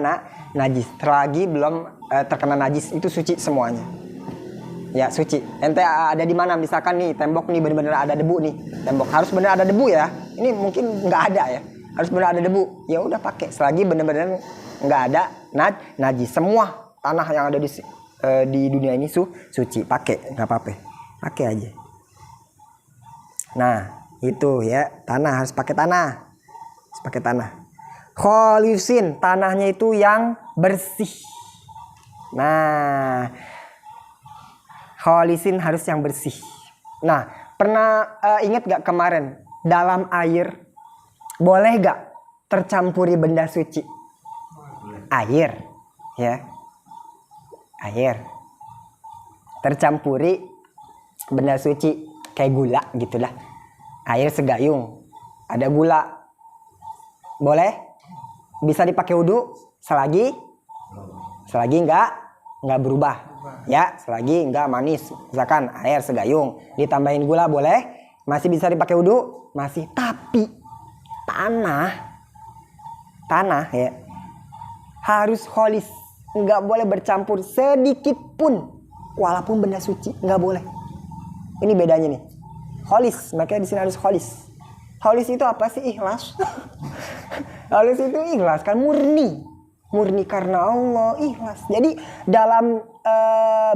najis. Selagi belum terkena najis, itu suci semuanya. Ya, suci. Ente ada di mana? Misalkan nih, tembok nih benar-benar ada debu nih. Tembok harus benar ada debu ya. Ini mungkin nggak ada ya. Harus benar ada debu. Ya udah pakai. Selagi benar-benar nggak ada najis. Semua tanah yang ada di dunia ini suci. Pakai, nggak apa-apa. Pakai aja. Nah, itu ya, tanah harus pakai tanah. Harus pakai tanah. Kholisin, tanahnya itu yang bersih. Nah, kholisin harus yang bersih. Nah, pernah ingat gak kemarin dalam air boleh gak tercampuri benda suci? Air, ya. Air tercampuri benda suci kayak gula gitulah. Air segayung, ada gula, boleh? Bisa dipakai wudhu selagi nggak berubah, ya, selagi nggak manis. Misalkan air segayung ditambahin gula boleh, masih bisa dipakai wudhu, masih. Tapi tanah ya harus kholis, nggak boleh bercampur sedikit pun, walaupun benda suci nggak boleh. Ini bedanya nih, kholis, makanya di sini harus kholis. Kholis itu apa sih? Ikhlas. Kholis itu ikhlas kan, murni karena Allah, ikhlas. Jadi dalam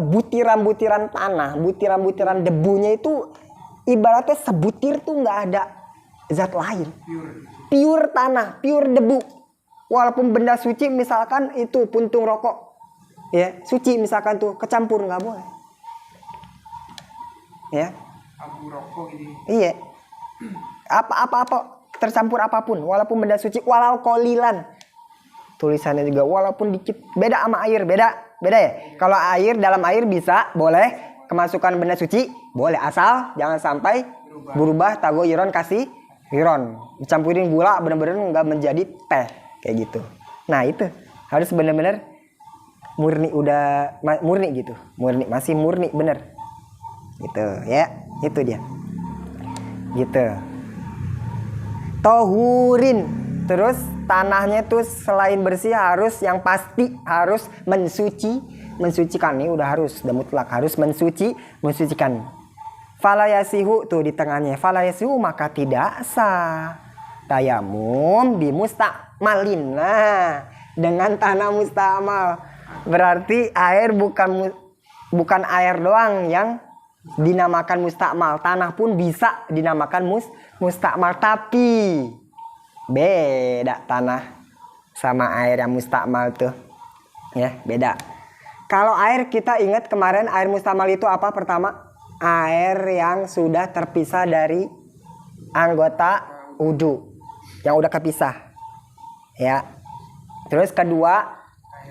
butiran-butiran tanah, butiran-butiran debunya itu ibaratnya sebutir tuh nggak ada zat lain, pure tanah, pure debu. Walaupun benda suci, misalkan itu puntung rokok, ya suci misalkan tuh kecampur nggak boleh, ya. Abu rokok gitu. Iya. Apa tercampur apapun, walaupun benda suci, walau kolilan. Tulisannya juga walaupun dikit. Beda sama air, beda ya. Kalau air, dalam air bisa, boleh. Kemasukan benda suci, boleh. Asal jangan sampai berubah tagoyiron kasih iron. Dicampurin gula, benar-benar nggak menjadi teh. Kayak gitu. Nah itu, harus benar-benar murni, udah murni gitu. Murni, masih murni, bener. Gitu ya, itu dia. Gitu. Tohurin. Terus tanahnya tuh selain bersih harus yang pasti harus mensucikan. Ini udah harus, udah mutlak harus mensucikan. Falayasihu tuh di tengahnya. Falayasihu maka tidak sah tayamum di mustakmalin. Nah, dengan tanah mustakmal berarti air bukan air doang yang dinamakan mustakmal, tanah pun bisa dinamakan mustakmal, tapi beda tanah sama air yang mustakmal tuh, ya beda. Kalau air, kita ingat kemarin air mustakmal itu apa? Pertama, air yang sudah terpisah dari anggota wudu, yang udah kepisah, ya. Terus kedua,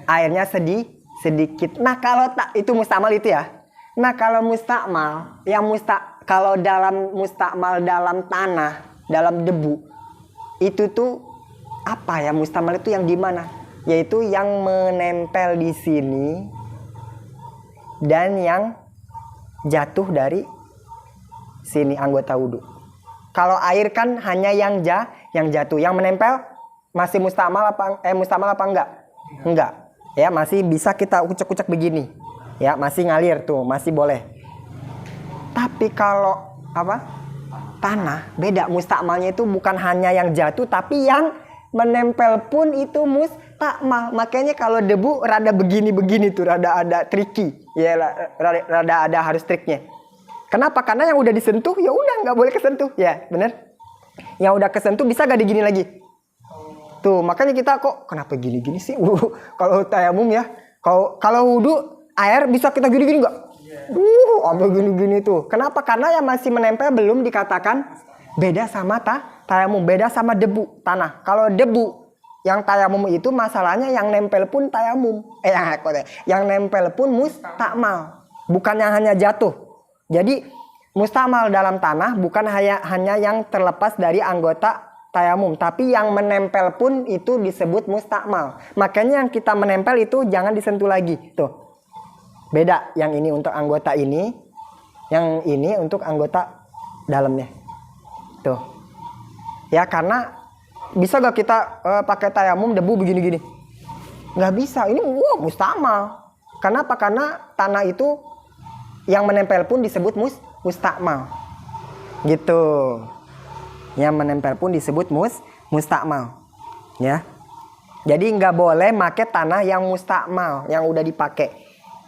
airnya sedikit. Nah kalau itu mustakmal itu ya. Nah kalau mustakmal, kalau dalam mustakmal dalam tanah, dalam debu, itu tuh apa ya, mustakmal itu yang di mana? Yaitu yang menempel di sini dan yang jatuh dari sini anggota wudhu. Kalau air kan hanya yang jatuh, yang menempel masih mustakmal apa enggak? Enggak. Ya masih bisa kita ucek-ucek begini. Ya masih ngalir tuh, masih boleh. Tapi kalau tanah beda, mustakmalnya itu bukan hanya yang jatuh tapi yang menempel pun itu mustakmal. Makanya kalau debu rada begini-begini tuh, rada ada tricky. Ya, rada ada harus triknya. Kenapa? Karena yang udah disentuh ya udah nggak boleh kesentuh. Ya, bener. Yang udah kesentuh bisa gak digini lagi? Tuh, makanya kita kok kenapa gini-gini sih? Kalau tayamum ya. Kalau wudu air bisa kita gini-gini nggak? Ambil gini-gini tuh. Kenapa? Karena yang masih menempel belum dikatakan beda sama tayamum, beda sama debu tanah. Kalau debu yang tayamum itu masalahnya yang nempel pun tayamum. Yang nempel pun mustakmal. Bukan yang hanya jatuh. Jadi mustakmal dalam tanah bukan hanya yang terlepas dari anggota tayamum, tapi yang menempel pun itu disebut mustakmal. Makanya yang kita menempel itu jangan disentuh lagi. Tuh. Beda yang ini untuk anggota ini, yang ini untuk anggota dalamnya. Tuh. Ya karena bisa gak kita pakai tayamum debu begini-gini? Nggak bisa. Ini mustakmal. Kenapa? Karena tanah itu yang menempel pun disebut mustakmal. Gitu. Yang menempel pun disebut mustakmal. Ya. Jadi nggak boleh pakai tanah yang mustakmal, yang udah dipakai.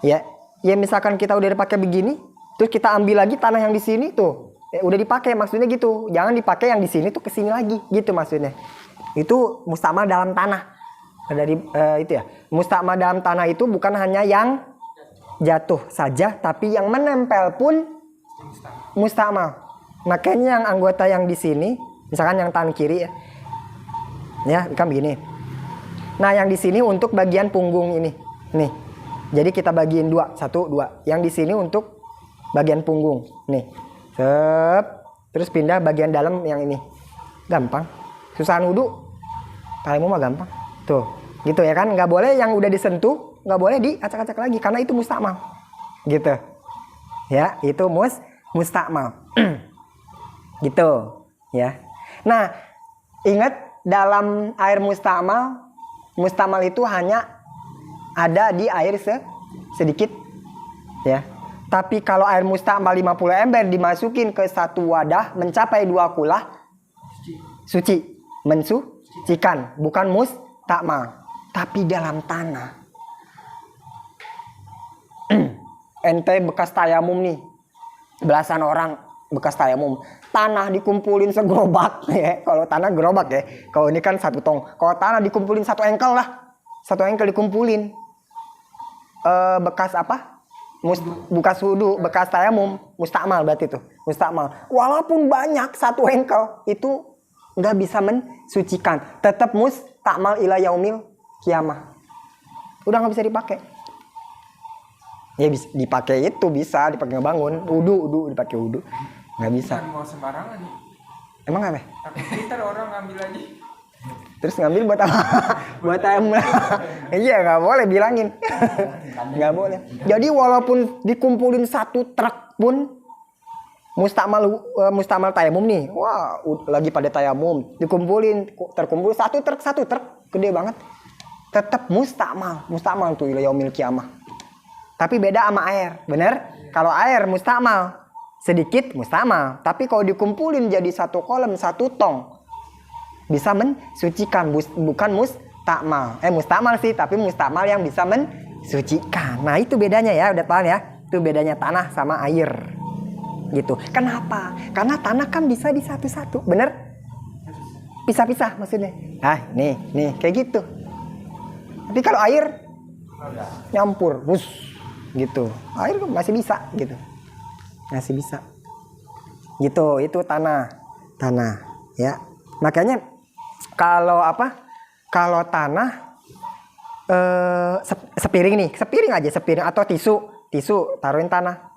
Ya. Ya misalkan kita udah dipakai begini, terus kita ambil lagi tanah yang di sini tuh. Udah dipakai maksudnya gitu. Jangan dipakai yang di sini tuh ke sini lagi, gitu maksudnya. Itu mustakmal dalam tanah. Dari itu ya. Mustakmal dalam tanah itu bukan hanya yang jatuh saja, tapi yang menempel pun mustakmal. Makanya yang anggota yang di sini, misalkan yang tangan kiri ya. Ya, kan begini. Nah, yang di sini untuk bagian punggung ini. Nih. Jadi kita bagiin dua, satu, dua. Yang di sini untuk bagian punggung. Nih. Terus pindah bagian dalam yang ini. Gampang. Susahan wudu. Tayamum mah gampang. Tuh. Gitu ya kan. Nggak boleh yang udah disentuh, nggak boleh diacak-acak lagi. Karena itu mustakmal. Gitu. Ya, itu mustakmal. Gitu. Ya. Nah, ingat dalam air mustakmal itu hanya ada di air sedikit. Ya. Tapi kalau air mustakmal 50 ember dimasukin ke satu wadah mencapai 2 kulah, suci, mensucikan, bukan mustakmal. Tapi dalam tanah, ente bekas tayamum nih, belasan orang bekas tayamum, tanah dikumpulin segerobak ya. Kalau tanah gerobak ya, kalau ini kan 1 tong. Kalau tanah dikumpulin 1 engkel lah, 1 engkel dikumpulin. Bekas apa? Bekas wudu, bekas tayamum, mustakmal berarti itu, mustakmal. Walaupun banyak 1 engkel itu nggak bisa mensucikan, tetap mustakmal ila yaumil kiamah. Udah nggak bisa dipakai. Ya bisa dipakai, itu bisa dipakai ngebangun, wudu dipakai wudu, nggak bisa. Bukan mau sembarangan nih. Emang apa? Tapi kita orang ngambil lagi. Terus ngambil buat apa? Buat tayamum. Iya, nggak boleh bilangin. Nggak boleh. Jadi walaupun dikumpulin 1 truk pun mustakmal tayamum nih. Wah, lagi pada tayamum. Terkumpul 1 truk gede banget. Tetap mustakmal tuh ila yaumil kiamah. Tapi beda sama air, bener? Kalau air mustakmal sedikit mustakmal. Tapi kalau dikumpulin jadi 1 kolam 1 tong, bisa mensucikan, bukan mustakmal. Mustakmal sih, tapi mustakmal yang bisa mensucikan. Nah, itu bedanya ya, udah paham ya? Itu bedanya tanah sama air. Gitu. Kenapa? Karena tanah kan bisa di satu-satu, bener? Pisah-pisah maksudnya. Nah, nih, kayak gitu. Tapi kalau air nyampur, gitu. Air masih bisa, gitu. Masih bisa. Gitu, itu tanah, ya. Makanya kalau tanah sepiring aja atau tisu taruhin tanah.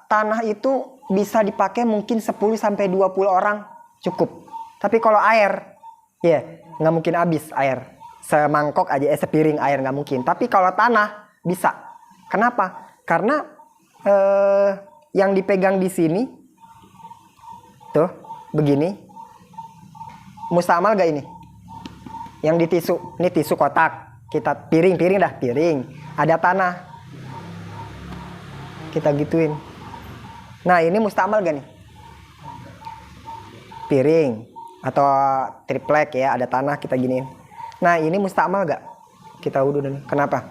Tanah itu bisa dipakai mungkin 10 sampai 20 orang cukup. Tapi kalau air, ya nggak mungkin habis air. Semangkok aja, sepiring air nggak mungkin. Tapi kalau tanah bisa. Kenapa? Karena yang dipegang di sini, tuh begini. Mustakmal gak ini? Yang di tisu, ini tisu kotak. Kita piring. Ada tanah. Kita gituin. Nah, ini mustakmal gak nih? Piring. atau triplek ya, ada tanah kita giniin. Nah ini mustakmal gak kita wudhu dan kenapa?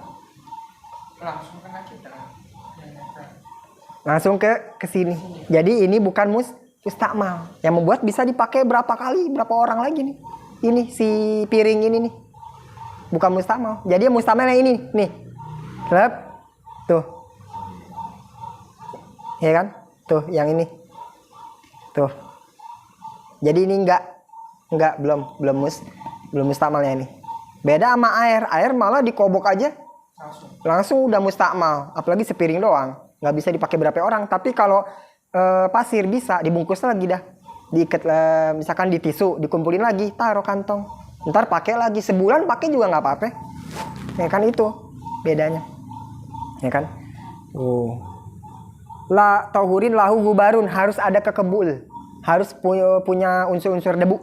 Langsung kena kita. Langsung ke sini. Jadi ini bukan mustakmal. Yang membuat bisa dipakai berapa kali, berapa orang lagi nih. Ini si piring ini nih. Bukan mustakmal. Jadi mustakmal yang ini nih. Lep. Tuh. Ya kan? Tuh yang ini. Tuh. Jadi ini belum mustakmalnya ini. Beda sama air. Air malah dikobok aja langsung udah mustakmal. Apalagi sepiring doang. Nggak bisa dipakai berapa orang. Tapi kalau pasir bisa dibungkus lagi dah. Diikat misalkan di tisu, dikumpulin lagi, taruh kantong. Ntar pakai lagi sebulan pakai juga nggak apa-apa. Ya kan itu bedanya. Ya kan? La tauhurin lahu gubarun, harus ada kekebul. Harus punya unsur-unsur debu.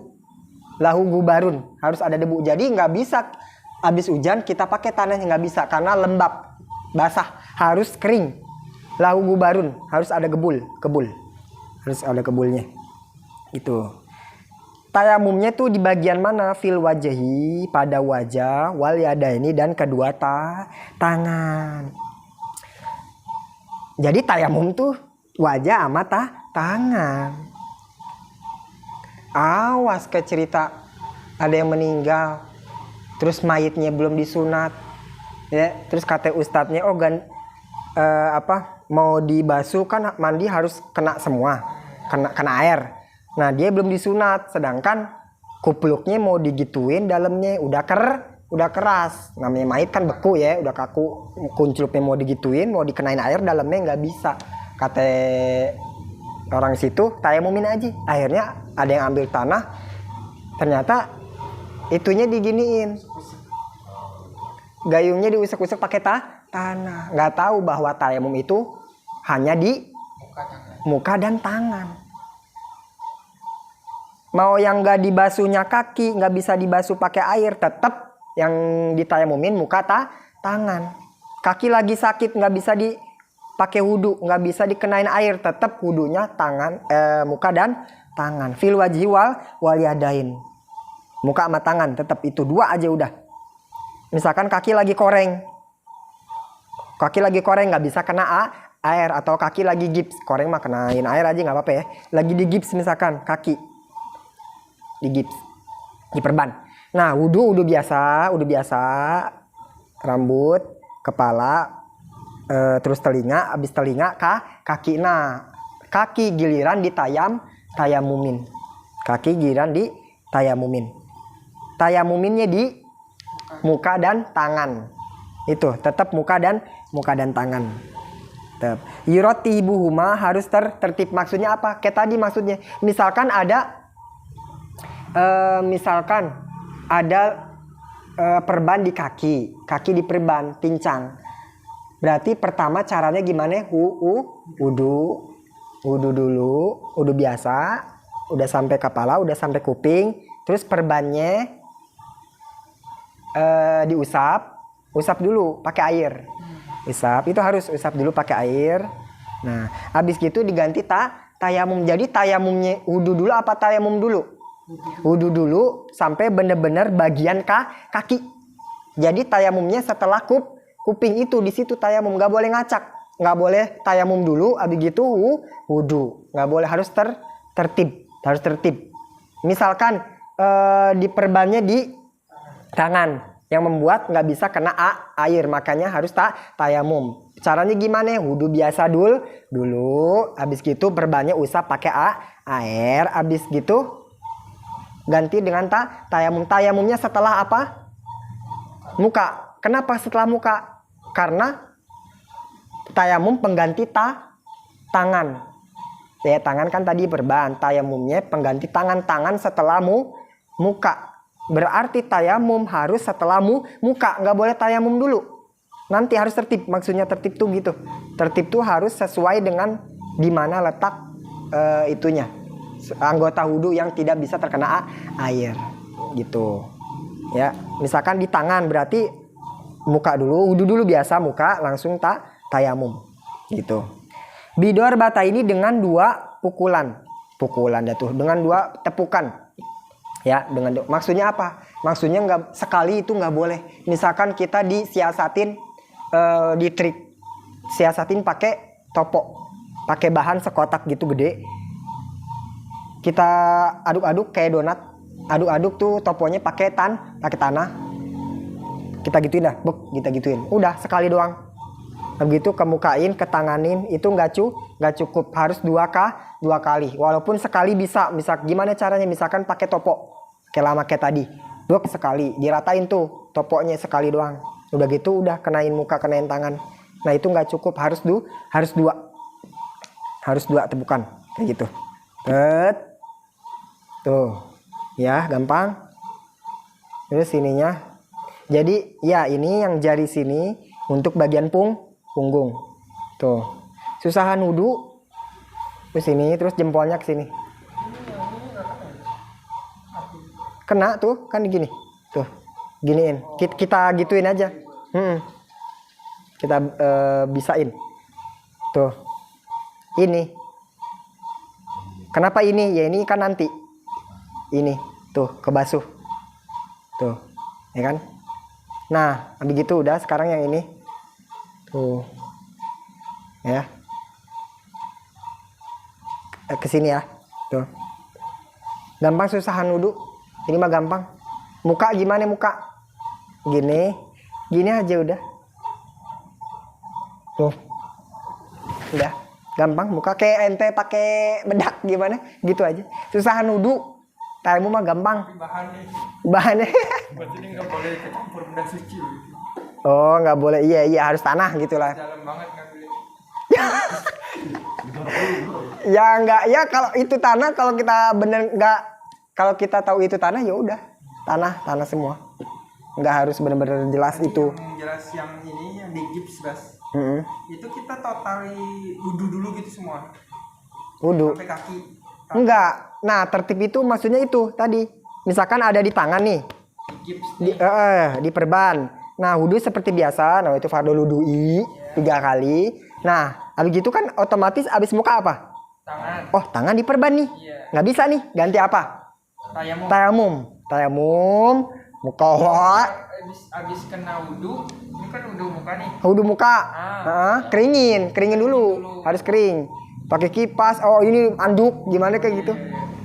Lahu gubarun, harus ada debu. Jadi nggak bisa habis hujan kita pakai tanahnya, nggak bisa karena lembab, basah, harus kering. Lahu gubarun, harus ada kebul, harus ada kebulnya. Itu. Tayamumnya tuh di bagian mana? Fil wajahi, pada wajah, wal yadaini dan kedua tangan. Jadi tayamum tuh wajah sama tangan. Awas ke cerita ada yang meninggal terus mayitnya belum disunat ya, terus kata ustadznya mau dibasuh kan mandi harus kena semua, kena air. Nah dia belum disunat, sedangkan kupluknya mau digituin dalamnya udah keras, namanya mayit kan beku ya, udah kaku, kunculupnya mau digituin, mau dikenain air dalamnya nggak bisa. Kata orang situ tayamumin aja. Akhirnya ada yang ambil tanah, ternyata itunya diginiin, gayungnya diusek-usek pakai tanah. Nggak tahu bahwa tayamum itu hanya di muka dan tangan. Mau yang nggak dibasuhnya kaki, nggak bisa dibasuh pakai air, tetap yang ditayamumin muka tangan. Kaki lagi sakit nggak bisa pakai wudu, nggak bisa dikenain air, tetap wudunya muka dan tangan. Fil wajhi wal yadain, muka sama tangan, tetap itu dua aja udah. Misalkan kaki lagi koreng nggak bisa kena air, atau kaki lagi gips, koreng mah kenain air aja nggak apa-apa ya. Lagi di gips misalkan kaki di gips, diperban. Nah wudu biasa, rambut, kepala, terus telinga, habis telinga kaki. Nah kaki giliran tayamumin. Kaki giliran tayamuminnya di muka dan tangan. Itu tetap muka dan tangan. Tetap. Yurotibuhuma, harus tertib. Maksudnya apa? Kayak tadi maksudnya. Misalkan ada perban di kaki diperban, pincang. Berarti pertama caranya gimana? Wudu dulu, wudu biasa, udah sampai kepala, udah sampai kuping, terus perbannya usap dulu pakai air. Itu harus usap dulu pakai air. Nah, habis gitu diganti tayamum. Jadi tayamumnya wudu dulu apa tayamum dulu? Wudu dulu sampai benar-benar bagian kaki. Jadi tayamumnya setelah kuping itu, di situ tayamum, nggak boleh ngacak, nggak boleh tayamum dulu, abis gitu wudu, nggak boleh, harus tertib. Misalkan diperbannya di tangan, yang membuat nggak bisa kena air, makanya harus tayamum. Caranya gimana? Wudu biasa dulu, abis gitu perbannya usap pakai air, abis gitu ganti dengan tayamumnya setelah apa? Muka. Kenapa setelah muka? Karena tayamum pengganti tangan. Ya, tangan kan tadi perban, tayamumnya pengganti tangan setelah muka. Berarti tayamum harus setelah muka, nggak boleh tayamum dulu. Nanti harus tertib, maksudnya tertib tuh gitu. Tertib tuh harus sesuai dengan di mana letak itunya. Anggota wudu yang tidak bisa terkena air gitu. Ya, misalkan di tangan berarti muka dulu, wudu dulu biasa, muka langsung tayamum gitu. Bidor bata ini dengan 2 pukulan dah tuh, dengan 2 tepukan. Ya, dengan maksudnya apa? Maksudnya nggak sekali itu nggak boleh. Misalkan kita disiasatin di trik, siasatin pakai topo, pakai bahan sekotak gitu gede. Kita aduk-aduk kayak donat, aduk-aduk tuh toponya pakai tanah. Kita gituin dah, kita gituin. Udah sekali doang. Begitu kemukain, ketanganin, itu nggak cukup, harus dua kali. Walaupun sekali bisa, misal gimana caranya? Misalkan pakai topo, kayak lama kayak tadi, sekali, diratain tuh toponya sekali doang. Udah gitu, udah kenain muka, kenain tangan. Nah itu nggak cukup, harus dua tepukan, kayak gitu. Tuh, ya gampang. Terus sininya. Jadi ya ini yang jari sini untuk bagian punggung. Tuh. Susahan wudhu ke sini, terus jempolnya ke sini. Kena tuh, kan gini. Tuh. Giniin. Kita gituin aja. Kita bisain. Tuh. Ini. Kenapa ini? Ya ini kan nanti. Ini. Tuh, kebasuh. Tuh. Ya kan? Nah, habis gitu udah, sekarang yang ini. Tuh. Ya. Ke sini ya. Tuh. Gampang susahan wudhu. Ini mah gampang. Muka gimana muka? Gini. Gini aja udah. Tuh. Udah. Gampang muka, kayak ente pakai bedak gimana? Gitu aja. Susahan wudhu. Tayamum mah gampang. Bahannya. Berarti ini nggak boleh kecampur benda suci gitu. Oh, nggak boleh. Iya harus tanah gitulah. Dalam banget nggak boleh. Ya nggak, ya kalau itu tanah, kalau kita bener nggak, kalau kita tahu itu tanah ya udah tanah semua. Nggak harus bener-bener jelas itu. Yang jelas yang ini yang di gips Bas. Itu kita totali wudhu dulu gitu semua. Wudhu. Sampai kaki. Enggak. Nah, tertib itu maksudnya itu tadi. Misalkan ada di tangan nih. Di perban. Nah, wudhu seperti biasa. Nah, itu fardhu wudu'i 3 kali. Nah, habis gitu kan otomatis habis muka apa? Tangan. Oh, tangan di perban nih. Nggak bisa nih. Ganti apa? Tayamum. Muka. Habis kena wudhu. Ini kan wudhu muka nih. Wudhu muka. Keringin dulu. Harus kering. Pakai kipas. Oh, ini anduk gimana kayak gitu.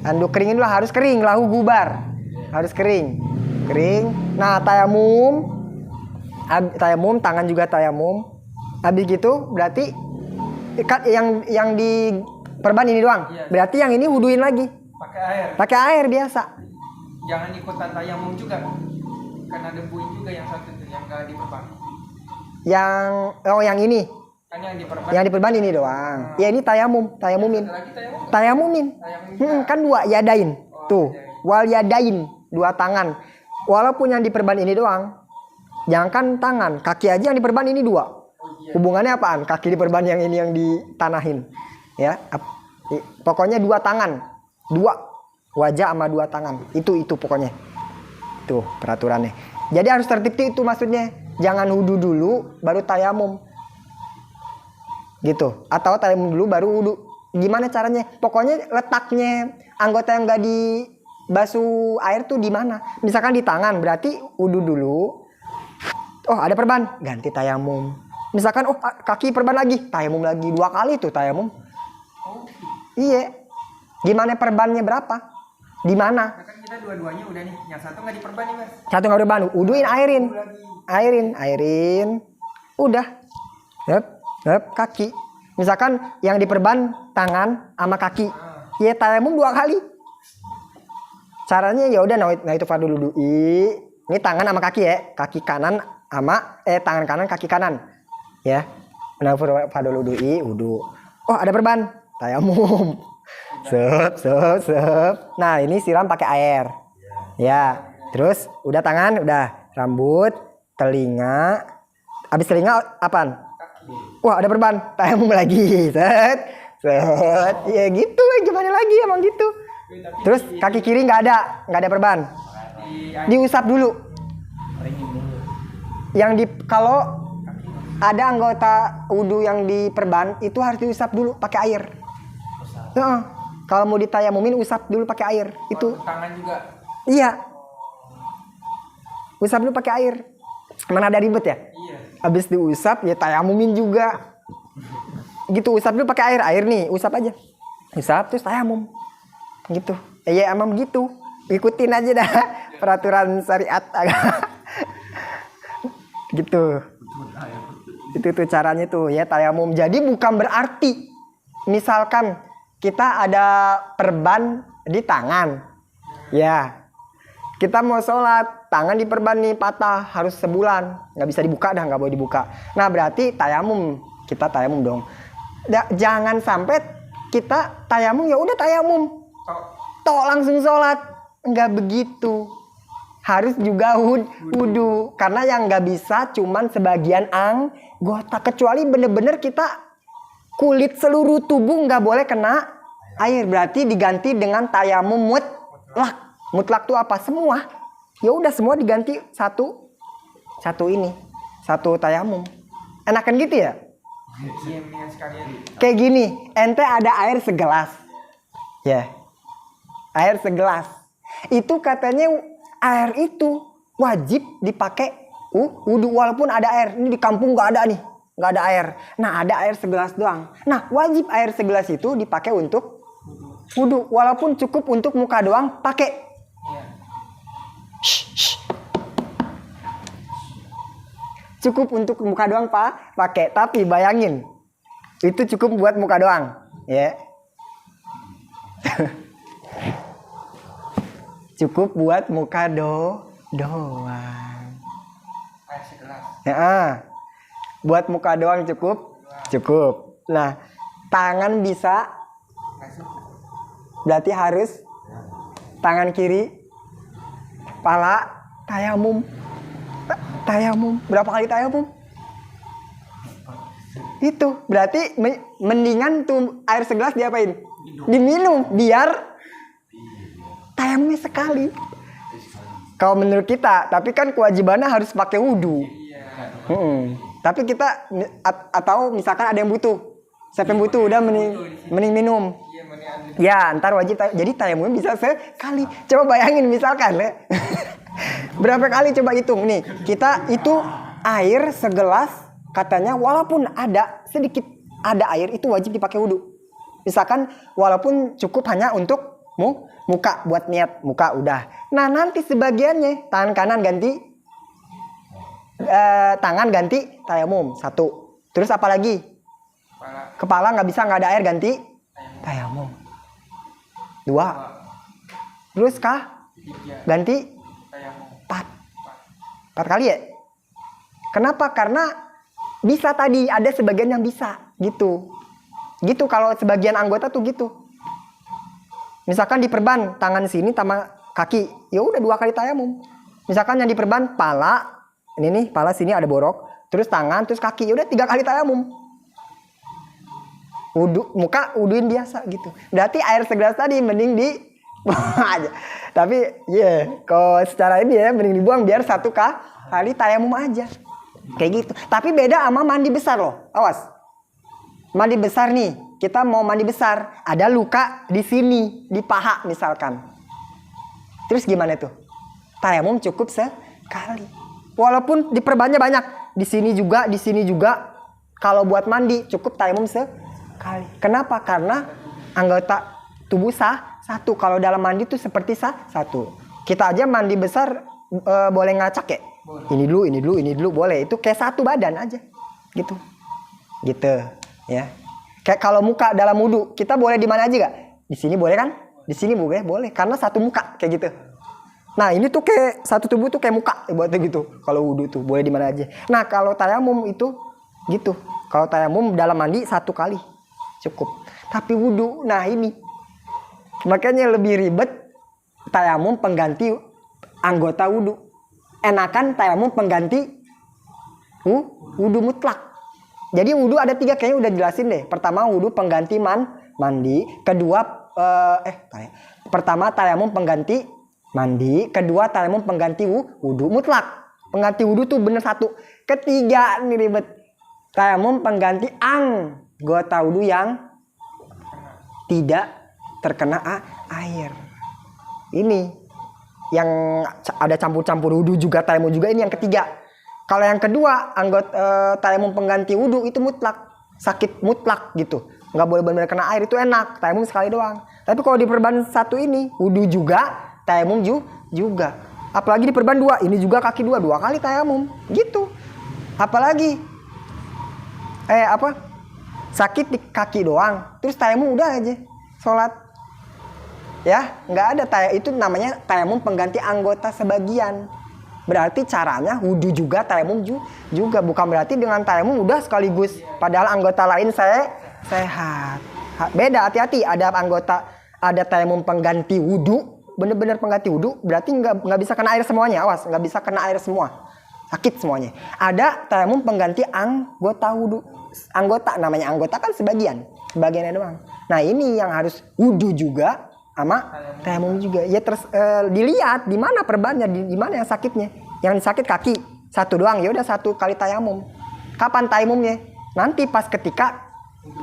Anduk keringin dulu, harus kering, lahu gubar. Harus kering. Nah, tayamum, tangan juga tayamum. Habis gitu berarti yang di perban ini doang. Berarti yang ini wuduin lagi. Pakai air biasa. Jangan ikutan tayamum juga. Karena debuin juga yang satu tuh yang enggak di perban. Yang ini. Kan yang di perban ini doang. Ya ini tayamumin. Kan 2 yadain. Tuh, wal yadain, 2 tangan. Walaupun yang di perban ini doang. Jangankan tangan, kaki aja yang di perban ini 2. Hubungannya apaan? Kaki di perban yang ini yang ditanahin. Ya. Pokoknya 2 tangan. 2 wajah sama 2 tangan. Itu pokoknya. Tuh peraturannya. Jadi harus tertib itu maksudnya. Jangan wudu dulu baru tayamum. Gitu. Atau tayamum dulu baru wudu. Gimana caranya? Pokoknya letaknya anggota yang enggak dibasuh air tuh di mana? Misalkan di tangan, berarti wudu dulu. Oh, ada perban, ganti tayamum. Misalkan kaki perban lagi, tayamum lagi 2 kali tuh tayamum. Iya. Gimana perbannya berapa? Di mana? Kan kita dua-duanya udah nih. Yang satu enggak di perban nih, Mas. Satu enggak perban, wuduin, airin. Udah. Kaki. Misalkan yang diperban tangan sama kaki. Ya tayamum 2 kali. Caranya ya udah, nah itu fardhu wudu'i. Ini tangan sama kaki ya. Kaki kanan sama tangan kanan, kaki kanan. Ya. Nah fardhu wudu'i, wudu. Oh, ada perban. Tayamum. Sep. Nah, ini siram pakai air. Ya. Terus udah tangan, udah rambut, telinga. Habis telinga apaan? Wah, ada perban, tayamum lagi. Set. Ya gitu, gimana lagi emang gitu. Terus kaki kiri nggak ada perban. Diusap dulu. Kalau ada anggota wudu yang di perban itu harus diusap dulu pakai air. Kalau mau ditayamumin usap dulu pakai air. Itu tangan juga. Iya. Usap dulu pakai air. Mana ada ribet ya? Iya. Habis diusap ya tayamumin juga. Gitu, usap dulu pakai air nih, usap aja. Usap terus tayamum. Gitu. Ya emang gitu. Ikutin aja dah peraturan syariat. Gitu. Itu tuh caranya tuh ya tayamum. Jadi bukan berarti misalkan kita ada perban di tangan. Ya. Kita mau sholat, tangan diperban nih patah, harus sebulan. Nggak bisa dibuka dah, nggak boleh dibuka. Nah berarti tayamum, kita tayamum dong. Jangan sampai kita tayamum ya udah tayamum. Tok langsung sholat. Nggak begitu. Harus juga wudu. Karena yang nggak bisa cuman sebagian anggota. Kecuali bener-bener kita kulit seluruh tubuh nggak boleh kena air. Berarti diganti dengan tayamum mutlak. Mutlak tuh apa? Semua. Ya udah semua diganti satu tayamum. Enakan gitu ya? Iya, sekalian. Kayak gini, ente ada air segelas. Ya. Air segelas. Itu katanya air itu wajib dipakai wudu walaupun ada air. Ini di kampung nggak ada nih. Nggak ada air. Nah ada air segelas doang. Nah wajib air segelas itu dipakai untuk wudu. Walaupun cukup untuk muka doang pakai. Iya. Cukup untuk muka doang pakai. Tapi bayangin itu cukup buat muka doang. Ya. Cukup buat muka doang. Air segelas. Ya, buat muka doang cukup. Nah, tangan bisa, Masuk. berarti harus tangan kiri, pala, tayamum. Berapa kali tayamum? Itu berarti mendingan tuh air segelas diapain? Diminum biar tayamumnya sekali. Kalau menurut kita, tapi kan kewajibannya harus pakai wudu. Iya. Tapi kita atau misalkan ada yang butuh, siapa yang butuh udah mending minum. Iya, mana ada. Ya, ntar wajib jadi tayamum bisa sekali. Coba bayangin misalkan ya. Berapa kali coba hitung nih. Kita itu air segelas katanya walaupun ada sedikit ada air itu wajib dipakai wudu. Misalkan walaupun cukup hanya untuk muka buat niat muka udah. Nah, nanti sebagiannya tangan kanan ganti tangan ganti tayamum satu. Terus apa lagi? Kepala nggak bisa, nggak ada air ganti tayamum. Dua. Terus Tiga. ganti Tayamum. empat kali ya? Kenapa? Karena bisa tadi ada sebagian yang bisa gitu. Gitu kalau sebagian anggota tuh gitu. Misalkan diperban tangan sini sama kaki, ya udah 2 kali tayamum. Misalkan yang diperban pala, ini nih pala sini ada borok, terus tangan, terus kaki, ya udah 3 kali tayamum. Wudu, muka wuduin biasa gitu. Berarti air segelas tadi mending di aja. Tapi kalau secara ini ya mending dibuang biar 1 kali tayamum aja. Kayak gitu. Tapi beda sama mandi besar loh. Awas. Mandi besar nih, kita mau mandi besar, ada luka di sini, di paha misalkan. Terus gimana tuh? Tayamum cukup sekali. Walaupun diperbanyak banyak, di sini juga. Kalau buat mandi cukup tayamum sekali. Kenapa? Karena anggota tubuh satu. Kalau dalam mandi tuh seperti satu. Kita aja mandi besar boleh ngacak ya? Boleh. Ini dulu boleh. Itu kayak satu badan aja. Gitu. Ya. Kayak kalau muka dalam wudu, kita boleh di mana aja gak? Di sini boleh kan? Di sini boleh. Karena satu muka kayak gitu. Nah, ini tuh kayak satu tubuh tuh kayak muka buatnya gitu. Kalau wudu tuh boleh di mana aja. Nah, kalau tayamum itu gitu. Kalau tayamum dalam mandi 1 kali cukup. Tapi wudu, nah ini. Makanya lebih ribet tayamum pengganti anggota wudu. Enakan tayamum pengganti wudu mutlak. Jadi wudu ada 3 kayaknya udah jelasin deh. Pertama wudu pengganti mandi. Kedua pertama tayamum pengganti mandi. Kedua tayamum pengganti wudu mutlak. Pengganti wudu tuh bener 1. Ketiga nih ribet. Tayamum pengganti anggota wudu yang tidak terkena air. Ini yang ada campur-campur wudu juga, tayamum juga, ini yang ketiga. Kalau yang kedua, anggota tayamum pengganti wudu itu mutlak, sakit mutlak gitu. Nggak boleh benar-benar kena air, itu enak, tayamum sekali doang. Tapi kalau di perban satu ini, wudu juga, tayamum juga. Apalagi di perban dua, ini juga kaki dua kali tayamum gitu. Apalagi sakit di kaki doang, terus tayamum udah aja sholat. Ya, nggak ada itu namanya tayamum pengganti anggota sebagian. Berarti caranya wudu juga, tayamum juga. Bukan berarti dengan tayamum udah sekaligus. Padahal anggota lain sehat. Beda, hati-hati. Ada tayamum pengganti wudu, bener-bener pengganti wudu. Berarti nggak bisa kena air semuanya. Awas, nggak bisa kena air semua. Sakit semuanya. Ada tayamum pengganti anggota wudu. Namanya anggota kan sebagiannya doang. Nah ini yang harus wudu juga sama tayamum juga. Ya dilihat di mana perbannya, di mana yang sakitnya. Yang sakit kaki satu doang, ya udah satu kali tayamum. Kapan tayamumnya? Nanti pas ketika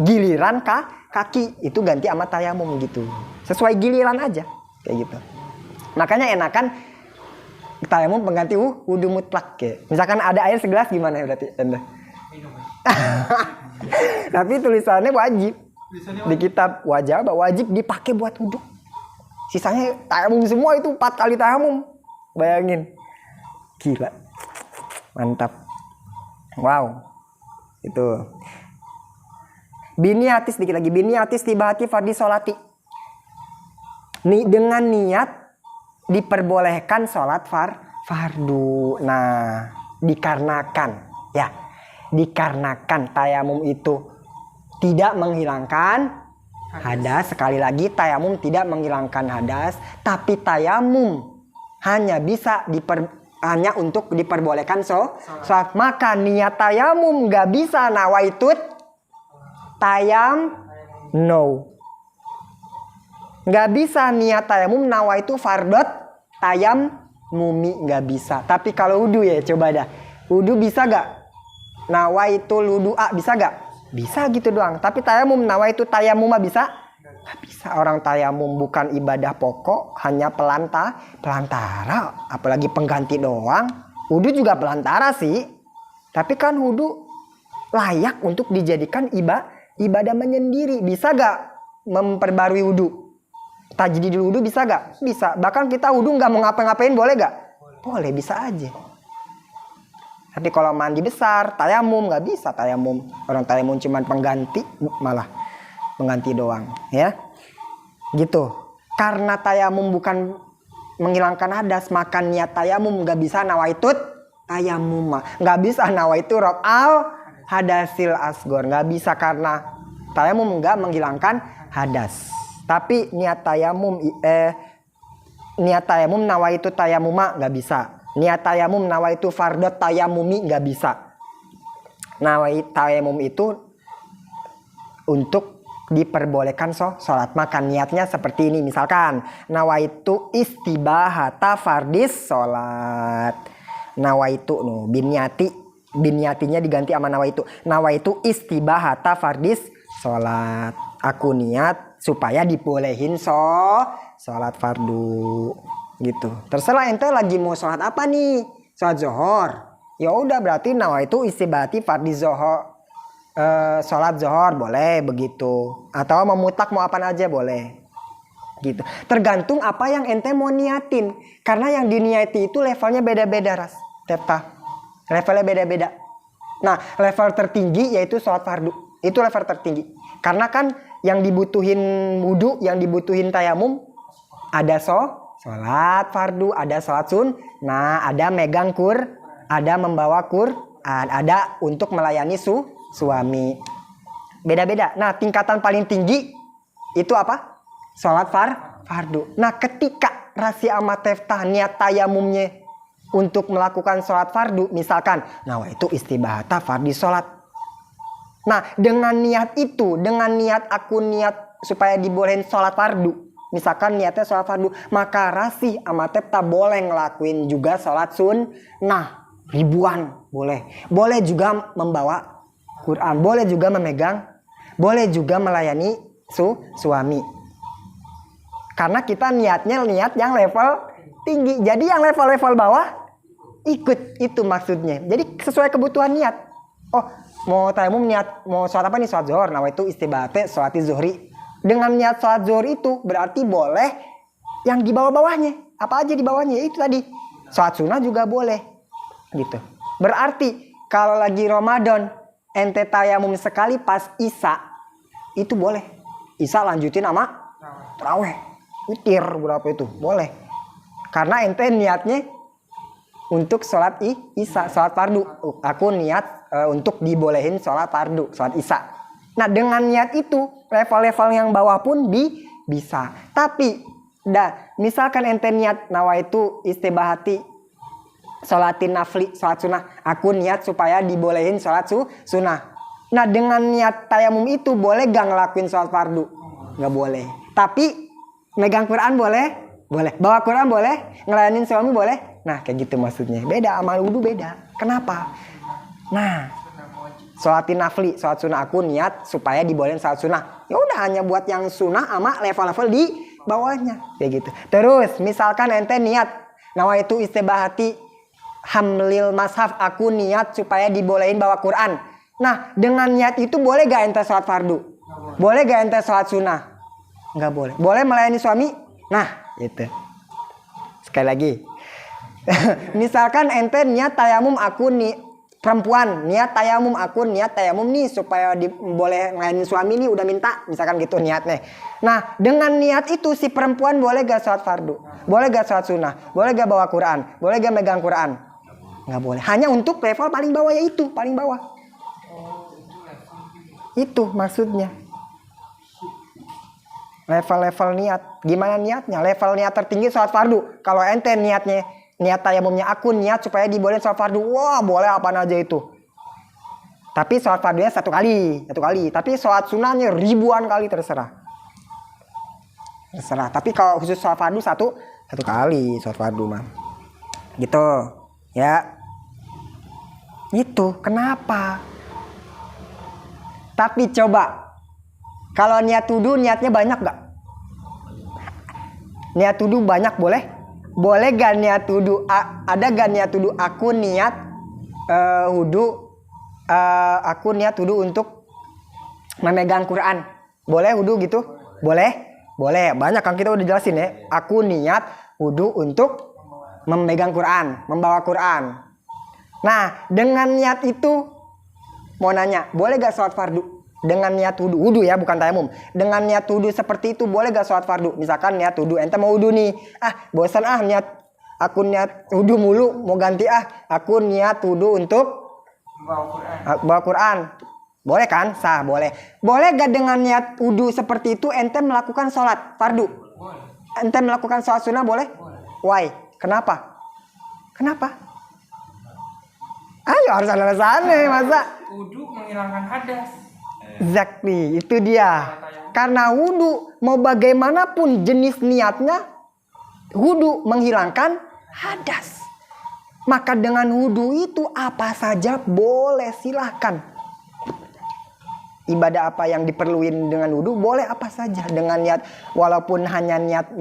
giliran kaki itu ganti sama tayamum gitu. Sesuai giliran aja kayak gitu. Makanya enakan tayamum pengganti wudu mutlak ya. Misalkan ada air segelas gimana berarti Anda? Tapi tulisannya wajib. Di kitab wajib dipakai buat wudu. Sisanya tayamum semua, itu 4 kali tayamum. Bayangin. Gila. Mantap. Wow. Itu. Biniatis dikit lagi. Biniatis tibahati fardhi sholati. Dengan niat diperbolehkan sholat fardu. Nah, dikarenakan ya. Dikarenakan tayamum itu tidak menghilangkan hadas. Sekali lagi, tayamum tidak menghilangkan hadas, tapi tayamum hanya bisa hanya untuk diperbolehkan sholat. Maka niat tayamum nggak bisa nawaitut nggak bisa niat tayamum nawaitu fardot mumi, nggak bisa. Tapi kalau wudu ya, coba dah, wudu bisa nggak nawaitul wudu'a, bisa nggak? Bisa gitu doang. Tapi tayamum nawaitu tayamum bisa? Nggak bisa. Orang tayamum bukan ibadah pokok, hanya pelantara, apalagi pengganti doang. Wudu juga pelantara sih, tapi kan wudu layak untuk dijadikan ibadah menyendiri. Bisa gak memperbarui wudu? Tajdidul wudu bisa gak? Bisa. Bahkan kita wudu gak mau ngapa-ngapain, boleh gak? Boleh, bisa aja. Tapi kalau mandi besar, tayamum gak bisa tayamum. Orang tayamum cuma pengganti, malah pengganti doang, ya. Gitu. Karena tayamum bukan menghilangkan hadas, maka niat tayamum gak bisa nawaitut tayamum. Gak bisa nawaitu raf'al hadasil asgor, gak bisa karena tayamum gak menghilangkan hadas. Tapi niat tayamum nawaitu tayamuma gak bisa. Niat tayamum nawaitu fardot tayamumi gak bisa. Nawaitu tayamum itu untuk diperbolehkan sholat. Maka niatnya seperti ini. Misalkan nawaitu istibahata fardis sholat. Nawaitu binyatinya diganti sama nawaitu istibahata fardis sholat. Aku niat supaya dibolehin sholat fardu gitu. Terserah ente lagi mau sholat apa nih? Sholat zohor. Ya udah berarti nawaitu istibahati fardis zohor. Sholat zohor boleh begitu. Atau memutak mau apa aja boleh. Gitu. Tergantung apa yang ente mau niatin. Karena yang diniati itu levelnya beda-beda ras. Teta. Levelnya beda-beda. Nah, level tertinggi yaitu sholat fardu. Itu level tertinggi. Karena kan yang dibutuhin wudu, yang dibutuhin tayamum, ada sholat fardu, ada sholat sunnah, ada megang ada membawa ada untuk melayani suami. Beda-beda. Nah, tingkatan paling tinggi itu apa? Sholat fardu. Nah, ketika rasi amat teftah niat tayamumnya untuk melakukan sholat fardu, misalkan nawaitu istibahata fardi sholat. Nah, dengan niat itu, dengan niat aku niat supaya dibolehin sholat fardu, misalkan niatnya sholat fardu, maka rasi amat teftah boleh ngelakuin juga sholat sunnah ribuan, boleh. Boleh juga membawa Quran, boleh juga memegang, boleh juga melayani suami. Karena kita niatnya niat yang level tinggi. Jadi yang level-level bawah ikut, itu maksudnya. Jadi sesuai kebutuhan niat. Oh, mau tayamum niat mau sholat apa nih? Sholat zuhur. Nah, itu istibate sholat zuhri. Dengan niat sholat zuhur itu berarti boleh yang di bawah-bawahnya. Apa aja di bawahnya? Itu tadi. Sholat sunnah juga boleh. Gitu. Berarti kalau lagi Ramadan ente tayamum sekali pas Isya itu boleh. Isya lanjutin sama tarawih. Witir berapa itu? Boleh. Karena ente niatnya untuk sholat Isya, sholat fardu. Aku niat untuk dibolehin sholat fardu, sholat Isya. Nah, dengan niat itu level-level yang bawah pun bisa. Tapi misalkan ente niat nawaitu istibahati sholatin nafli, sholat sunnah. Aku niat supaya dibolehin sholat sunnah. Nah, dengan niat tayamum itu boleh gak ngelakuin sholat fardu? Gak boleh. Tapi megang Quran boleh? Boleh. Bawa Quran boleh? Ngelayanin suami boleh? Nah, kayak gitu maksudnya. Beda, amal wudu beda. Kenapa? Nah, sholatin nafli, sholat sunnah aku niat supaya dibolehin sholat sunnah. Ya udah, hanya buat yang sunnah sama level-level di bawahnya. Kayak gitu. Terus, misalkan ente niat nawaitu istibahati hamlil mashaf, aku niat supaya dibolehin bawa Quran. Nah, dengan niat itu boleh gak ente sholat fardu? Boleh gak ente sholat sunnah? Nggak boleh. Boleh melayani suami? Nah, itu. Sekali lagi. Misalkan ente niat tayamum aku nih, perempuan niat tayamum aku niat tayamum nih supaya boleh melayani suami nih, udah minta, misalkan gitu niatnya. Nah, dengan niat itu si perempuan boleh gak sholat fardu? Boleh gak sholat sunnah? Boleh gak bawa Quran? Boleh gak megang Quran? Nggak boleh. Hanya untuk level paling bawah, yaitu paling bawah. Itu maksudnya. Level-level niat. Gimana niatnya? Level niat tertinggi sholat fardu. Kalau ente niatnya, niat tayamumnya aku niat supaya dibolehin sholat fardu. Wah, boleh apaan aja itu. Tapi sholat fardunya satu kali. Tapi sholat sunnahnya ribuan kali, terserah. Tapi kalau khusus sholat fardu satu kali sholat fardu mah. Gitu. Ya. Itu kenapa? Tapi coba kalau niat wudu niatnya banyak gak? Niat wudu banyak boleh? Boleh gak niat wudu? Ada gak niat wudu? Aku niat wudu. Aku niat wudu untuk memegang Quran. Boleh wudu gitu? Boleh? Boleh. Banyak kan kita udah jelasin ya. Aku niat wudu untuk memegang Quran, membawa Quran. Nah, dengan niat itu mau nanya, boleh gak sholat fardu? Dengan niat wudu ya, bukan tayamum. Dengan niat wudu seperti itu boleh gak sholat fardu? Misalkan niat wudu, ente mau wudu nih. Bosan aku niat wudu mulu, mau ganti aku niat wudu untuk bawa Quran. Boleh kan? Sah, boleh. Boleh gak dengan niat wudu seperti itu ente melakukan sholat fardu? Ente melakukan sholat sunnah boleh? Why? Kenapa? Ayo, harus ada alasannya, masa? Wudu menghilangkan hadas. Exactly, itu dia. Karena wudu mau bagaimanapun jenis niatnya, wudu menghilangkan hadas. Maka dengan wudu itu apa saja boleh, silahkan. Ibadah apa yang diperluin dengan wudu boleh apa saja. Dengan niat, walaupun hanya niat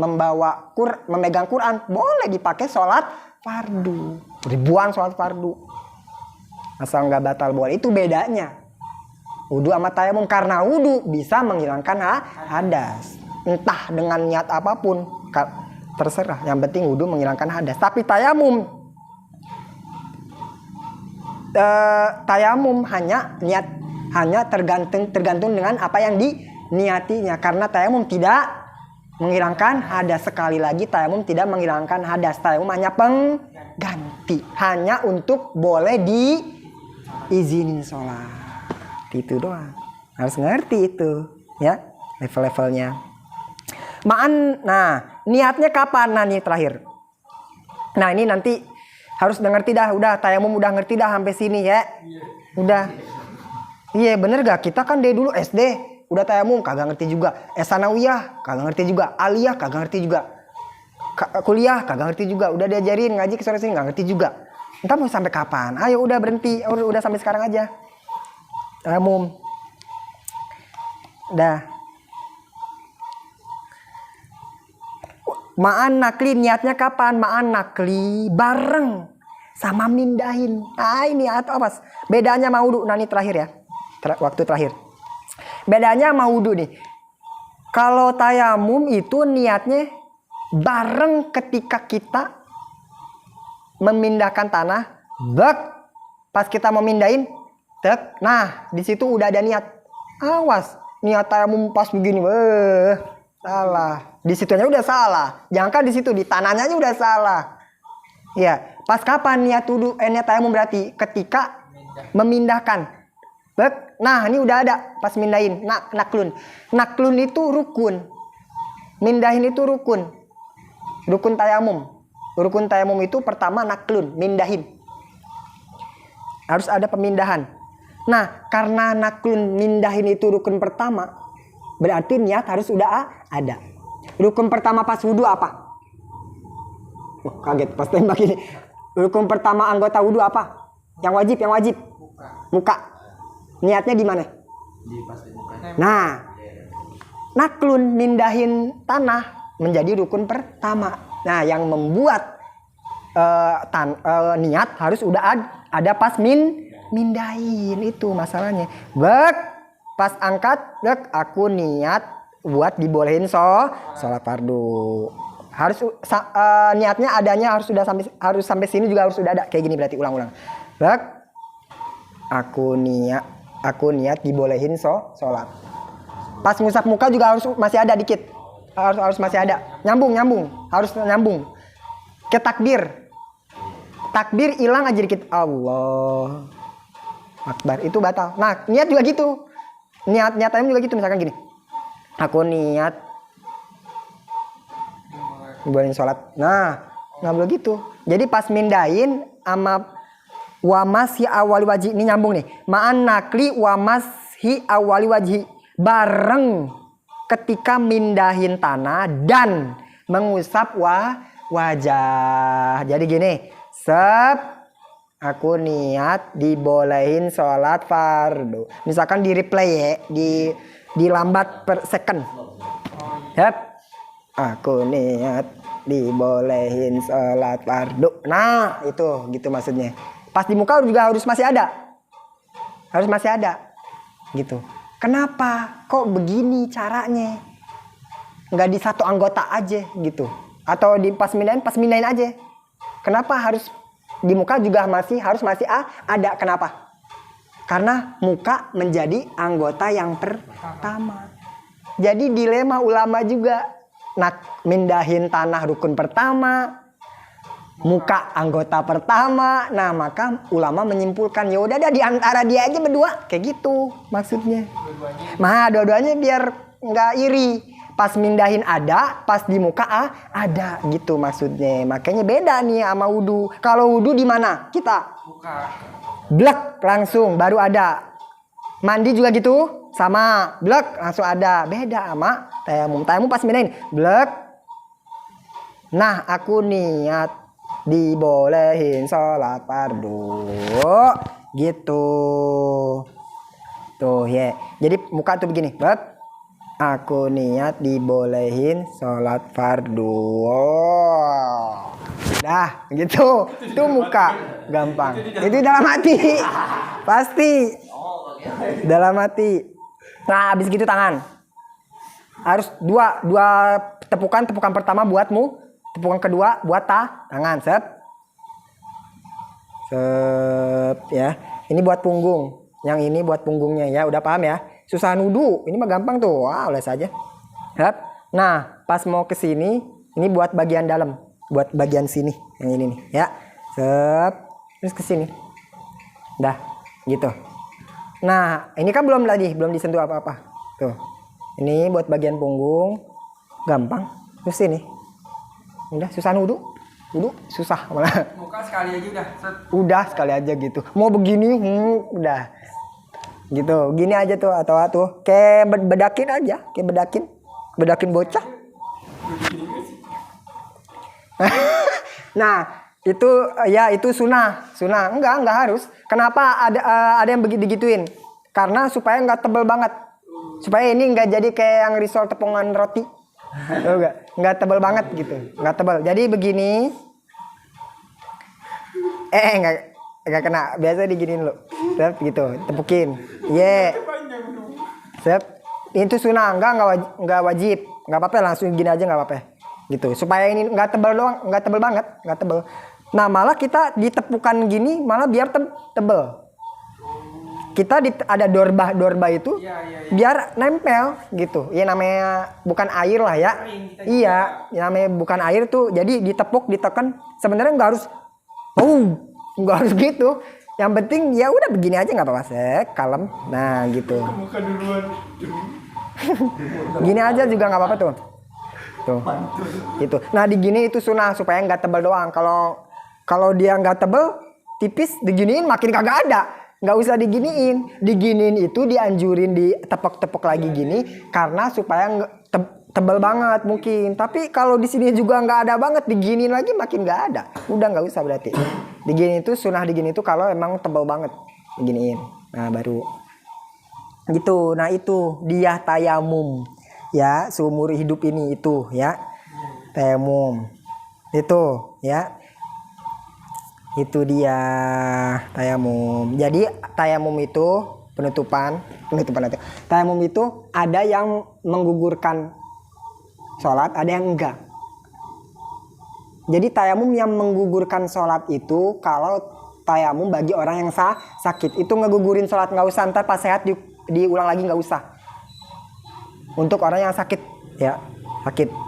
memegang Quran, boleh dipakai sholat fardu. Ribuan sholat fardu. Asal nggak batal boleh. Itu bedanya wudu sama tayamum. Karena wudu bisa menghilangkan hadas. Entah dengan niat apapun, terserah. Yang penting wudu menghilangkan hadas. Tapi tayamum hanya tergantung dengan apa yang diniatinya. Karena tayamum tidak menghilangkan hadas. Sekali lagi, tayamum tidak menghilangkan hadas. Tayamum hanya pengganti. Hanya untuk boleh diizinin sholat. Itu doang. Harus ngerti itu, ya, level-levelnya. Nah, niatnya kapan? Nah, nih terakhir. Nah, ini nanti harus ngerti dah. Udah, tayamum udah ngerti dah sampai sini ya. Udah. Iya, bener gak? Kita kan dari dulu SD udah tayamum kagak ngerti juga. Sanawiyah kagak ngerti juga. Aliyah kagak ngerti juga. Kuliah kagak ngerti juga. Udah diajarin ngaji ke sore sini nggak ngerti juga. Entah mau sampai kapan? Ayo udah berhenti. Udah sampai sekarang aja. Tayamum. Dah. Ma'an nakli niatnya kapan? Ma'an nakli bareng sama mindahin. Nah ini atau apa? Bedanya sama wudu. Nah ini terakhir ya. Waktu terakhir. Bedanya sama wudu nih. Kalau tayamum itu niatnya bareng ketika kita memindahkan tanah. Bek. Pas kita mau mindahin. Tek. Nah di situ udah ada niat. Awas. Niat tayamum pas begini. Salah. Di situnya udah salah. Jangan di situ. Di tanahnya aja udah salah. Ya. Pas kapan niat wudu? Niat tayamum berarti ketika memindahkan. Bek. Nah ini udah ada. Pas mindahin. Naklun. Naklun itu rukun. Mindahin itu rukun. Rukun tayamum. Rukun tayamum itu pertama naklun. Mindahin. Harus ada pemindahan. Nah karena naklun mindahin itu rukun pertama. Berarti niat harus udah ada. Rukun pertama pas wudu apa? Oh, kaget pas tembak ini. Rukun pertama anggota wudu apa? Yang wajib. Muka. Niatnya di mana? Di pas di muka. Nah, naklun mindahin tanah menjadi rukun pertama. Nah, yang membuat niat harus udah ada pas mindahin, itu masalahnya. Bek, pas angkat, bek, aku niat buat dibolehin sholat fardu. Harus niatnya adanya harus sampai sini juga harus udah ada. Kayak gini berarti ulang-ulang. Bek, aku niat dibolehin sholat. Pas ngusap muka juga harus masih ada dikit. Harus masih ada. Nyambung. Harus nyambung. Ke takbir. Takbir hilang aja dikit. Allah Akbar. Itu batal. Nah niat juga gitu. Niatnya juga gitu. Misalkan gini. Aku niat dibolehin sholat. Nah nggak boleh gitu. Jadi pas mindahin sama wamashi awali wajhi. Ini nyambung nih. Ma'an nakli wamashi awali wajhi. Bareng ketika mindahin tanah dan mengusap wajah. Jadi gini. Aku niat dibolehin sholat fardu. Misalkan di replay ya. Di lambat per second. Aku niat dibolehin sholat fardu. Nah itu gitu maksudnya. Pas di muka juga harus masih ada. Gitu. Kenapa? Kok begini caranya? Nggak di satu anggota aja gitu. Atau di pas mindahin aja. Kenapa harus di muka juga harus masih ada? Kenapa? Karena muka menjadi anggota yang pertama. Jadi dilema ulama juga. Mindahin tanah rukun pertama. Muka anggota pertama. Nah maka ulama menyimpulkan ya udah di antara dia aja berdua kayak gitu maksudnya. Nah dua-duanya biar nggak iri. Pas mindahin ada, pas di muka ada gitu maksudnya. Makanya beda nih sama wudu. Kalau wudu di mana kita? Blek langsung baru ada. Mandi juga gitu sama blek langsung ada. Beda sama tayamum. Tayamum pas mindahin blek. Nah aku niat dibolehin sholat fardu gitu tuh ya. Jadi muka tuh begini, bab. Aku niat dibolehin sholat fardu. Dah gitu. Itu muka gampang. Itu dalam hati. Pasti dalam hati. Nah habis gitu tangan. Harus dua tepukan pertama buatmu. Tepukan kedua buat tangan. Sep ya. Ini buat punggung. Yang ini buat punggungnya ya. Udah paham ya? Susah wudu. Ini mah gampang tuh. Wah, oleh saja. Sep. Nah, pas mau ke sini, ini buat bagian dalam. Buat bagian sini. Yang ini nih, ya. Sep. Terus ke sini. Dah, gitu. Nah, ini kan belum disentuh apa-apa. Tuh. Ini buat bagian punggung. Gampang. Terus sini. Udah susah wudu susah malah. Muka sekali aja udah. Udah sekali aja gitu. Mau begini udah. Gitu. Gini aja tuh atau tuh kayak bedakin aja, bedakin bocah. Nah, itu ya itu sunnah. Enggak harus. Kenapa ada yang begitu digituin? Karena supaya enggak tebel banget. Supaya ini enggak jadi kayak yang risol tepungan roti. Nggak tebal banget gitu, nggak tebal. Jadi begini, nggak kena. Biasa diginiin lo, sep gitu, tepukin, sep. Itu sunnah, nggak wajib, nggak apa-apa, langsung gini aja nggak apa-apa, gitu. Supaya ini nggak tebal doang, nggak tebal banget, nggak tebal. Nah malah kita ditepukan gini, malah biar tebal. Kita ada dorba itu biar nempel gitu. Ya namanya bukan air lah ya. Iya, namanya bukan air tuh. Jadi ditepuk, ditekan. Sebenarnya nggak harus gitu. Yang penting ya udah begini aja nggak apa-apa, sek, kalem. Nah gitu. Gini aja juga nggak apa-apa tuh. Tuh, gitu. Nah digini itu sunnah supaya nggak tebal doang. Kalau dia nggak tebal, tipis, diginiin makin kagak ada. Nggak usah diginiin itu dianjurin ditepok-tepok lagi gini karena supaya tebal banget mungkin. Tapi kalau di sini juga nggak ada banget, diginiin lagi makin nggak ada. Udah nggak usah berarti. Diginiin itu sunnah digini itu kalau emang tebal banget diginiin. Nah baru gitu. Nah itu dia tayamum ya seumur hidup ini itu ya tayamum itu ya. Itu dia tayamum. Jadi tayamum itu penutupan itu. Tayamum itu ada yang menggugurkan sholat, ada yang enggak. Jadi tayamum yang menggugurkan sholat itu kalau tayamum bagi orang yang sakit itu ngegugurin sholat, nggak usah, ntar pas sehat diulang lagi, nggak usah. Untuk orang yang sakit ya, sakit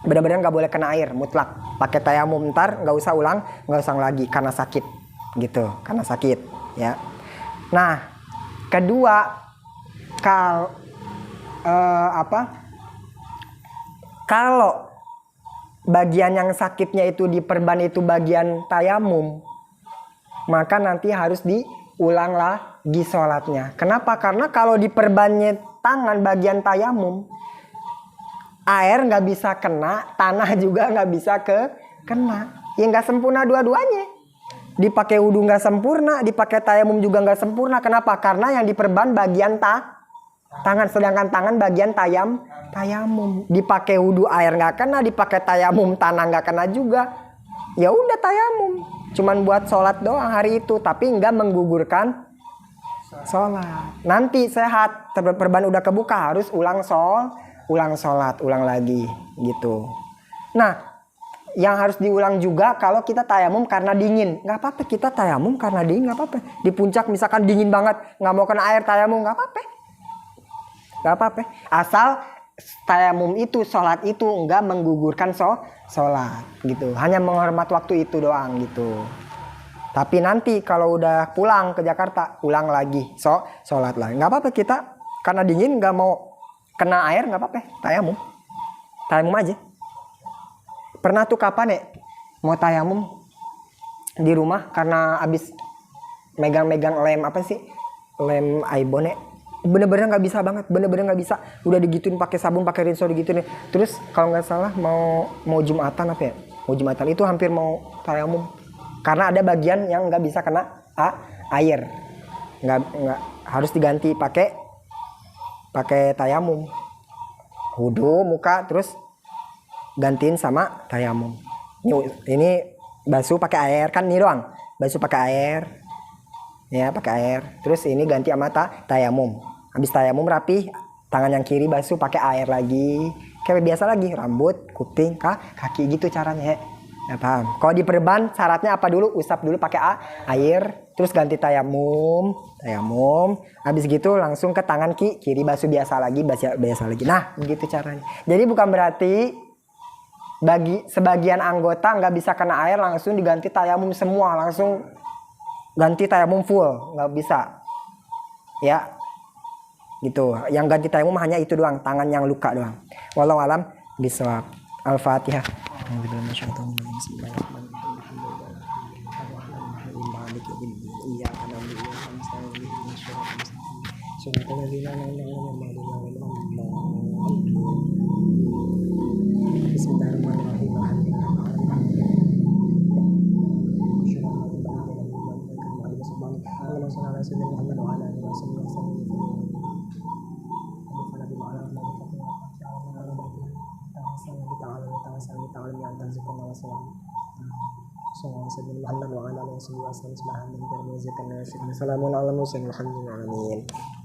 benar-benar nggak boleh kena air mutlak, pakai tayamum, ntar nggak usah ulang lagi karena sakit gitu, karena sakit ya. Nah kedua, kalau bagian yang sakitnya itu diperban itu bagian tayamum, maka nanti harus diulang lagi sholatnya. Kenapa? Karena kalau diperbannya tangan bagian tayamum, air nggak bisa kena, tanah juga nggak bisa kena. Ya nggak sempurna dua-duanya. Dipakai wudhu nggak sempurna, dipakai tayamum juga nggak sempurna. Kenapa? Karena yang diperban bagian tangan, sedangkan tangan bagian tayamum. Dipakai wudhu air nggak kena, dipakai tayamum tanah nggak kena juga. Ya udah tayamum, cuman buat sholat doang hari itu, tapi nggak menggugurkan sholat. Nanti sehat, perban udah kebuka, harus ulang sholat, ulang lagi gitu. Nah, yang harus diulang juga kalau kita tayamum karena dingin, nggak apa-apa. Kita tayamum karena dingin nggak apa-apa. Di puncak misalkan dingin banget, nggak mau kena air tayamum nggak apa-apa. Asal tayamum itu, sholat itu nggak menggugurkan sholat gitu. Hanya menghormat waktu itu doang gitu. Tapi nanti kalau udah pulang ke Jakarta, ulang lagi sholat lagi. Nggak apa-apa, kita karena dingin nggak mau kena air nggak apa-apa, tayamum aja. Pernah tuh kapan ya mau tayamum di rumah karena abis megang-megang lem Aibon ya, bener-bener nggak bisa banget, bener-bener nggak bisa. Udah digituin pakai sabun, pakai rinso, digituin. Terus kalau nggak salah mau Jumatan itu hampir mau tayamum karena ada bagian yang nggak bisa kena air, nggak harus diganti pakai tayamum, wudhu muka terus gantiin sama tayamum. Ini basuh pakai air kan, ini doang basuh pakai air ya, pakai air. Terus ini ganti sama tayamum. Habis tayamum rapi, tangan yang kiri basuh pakai air lagi kayak biasa lagi, rambut, kuping, kaki gitu caranya ya, paham? Kalau diperban syaratnya apa dulu? Usap dulu pakai air, terus ganti tayamum. Habis gitu langsung ke tangan kiri basuh biasa lagi. Nah, begitu caranya. Jadi bukan berarti bagi sebagian anggota nggak bisa kena air langsung diganti tayamum semua, langsung ganti tayamum full, nggak bisa. Ya, gitu. Yang ganti tayamum hanya itu doang, tangan yang luka doang. Wallahu alam bishawab. Al-Fatihah. العالمين أن ترزقنا وسلام صلى الله عليه وسلم محمد وعلى آله وصحبه وسلم سبحان الله وبحمده سلام على المرسلين والحمد لله.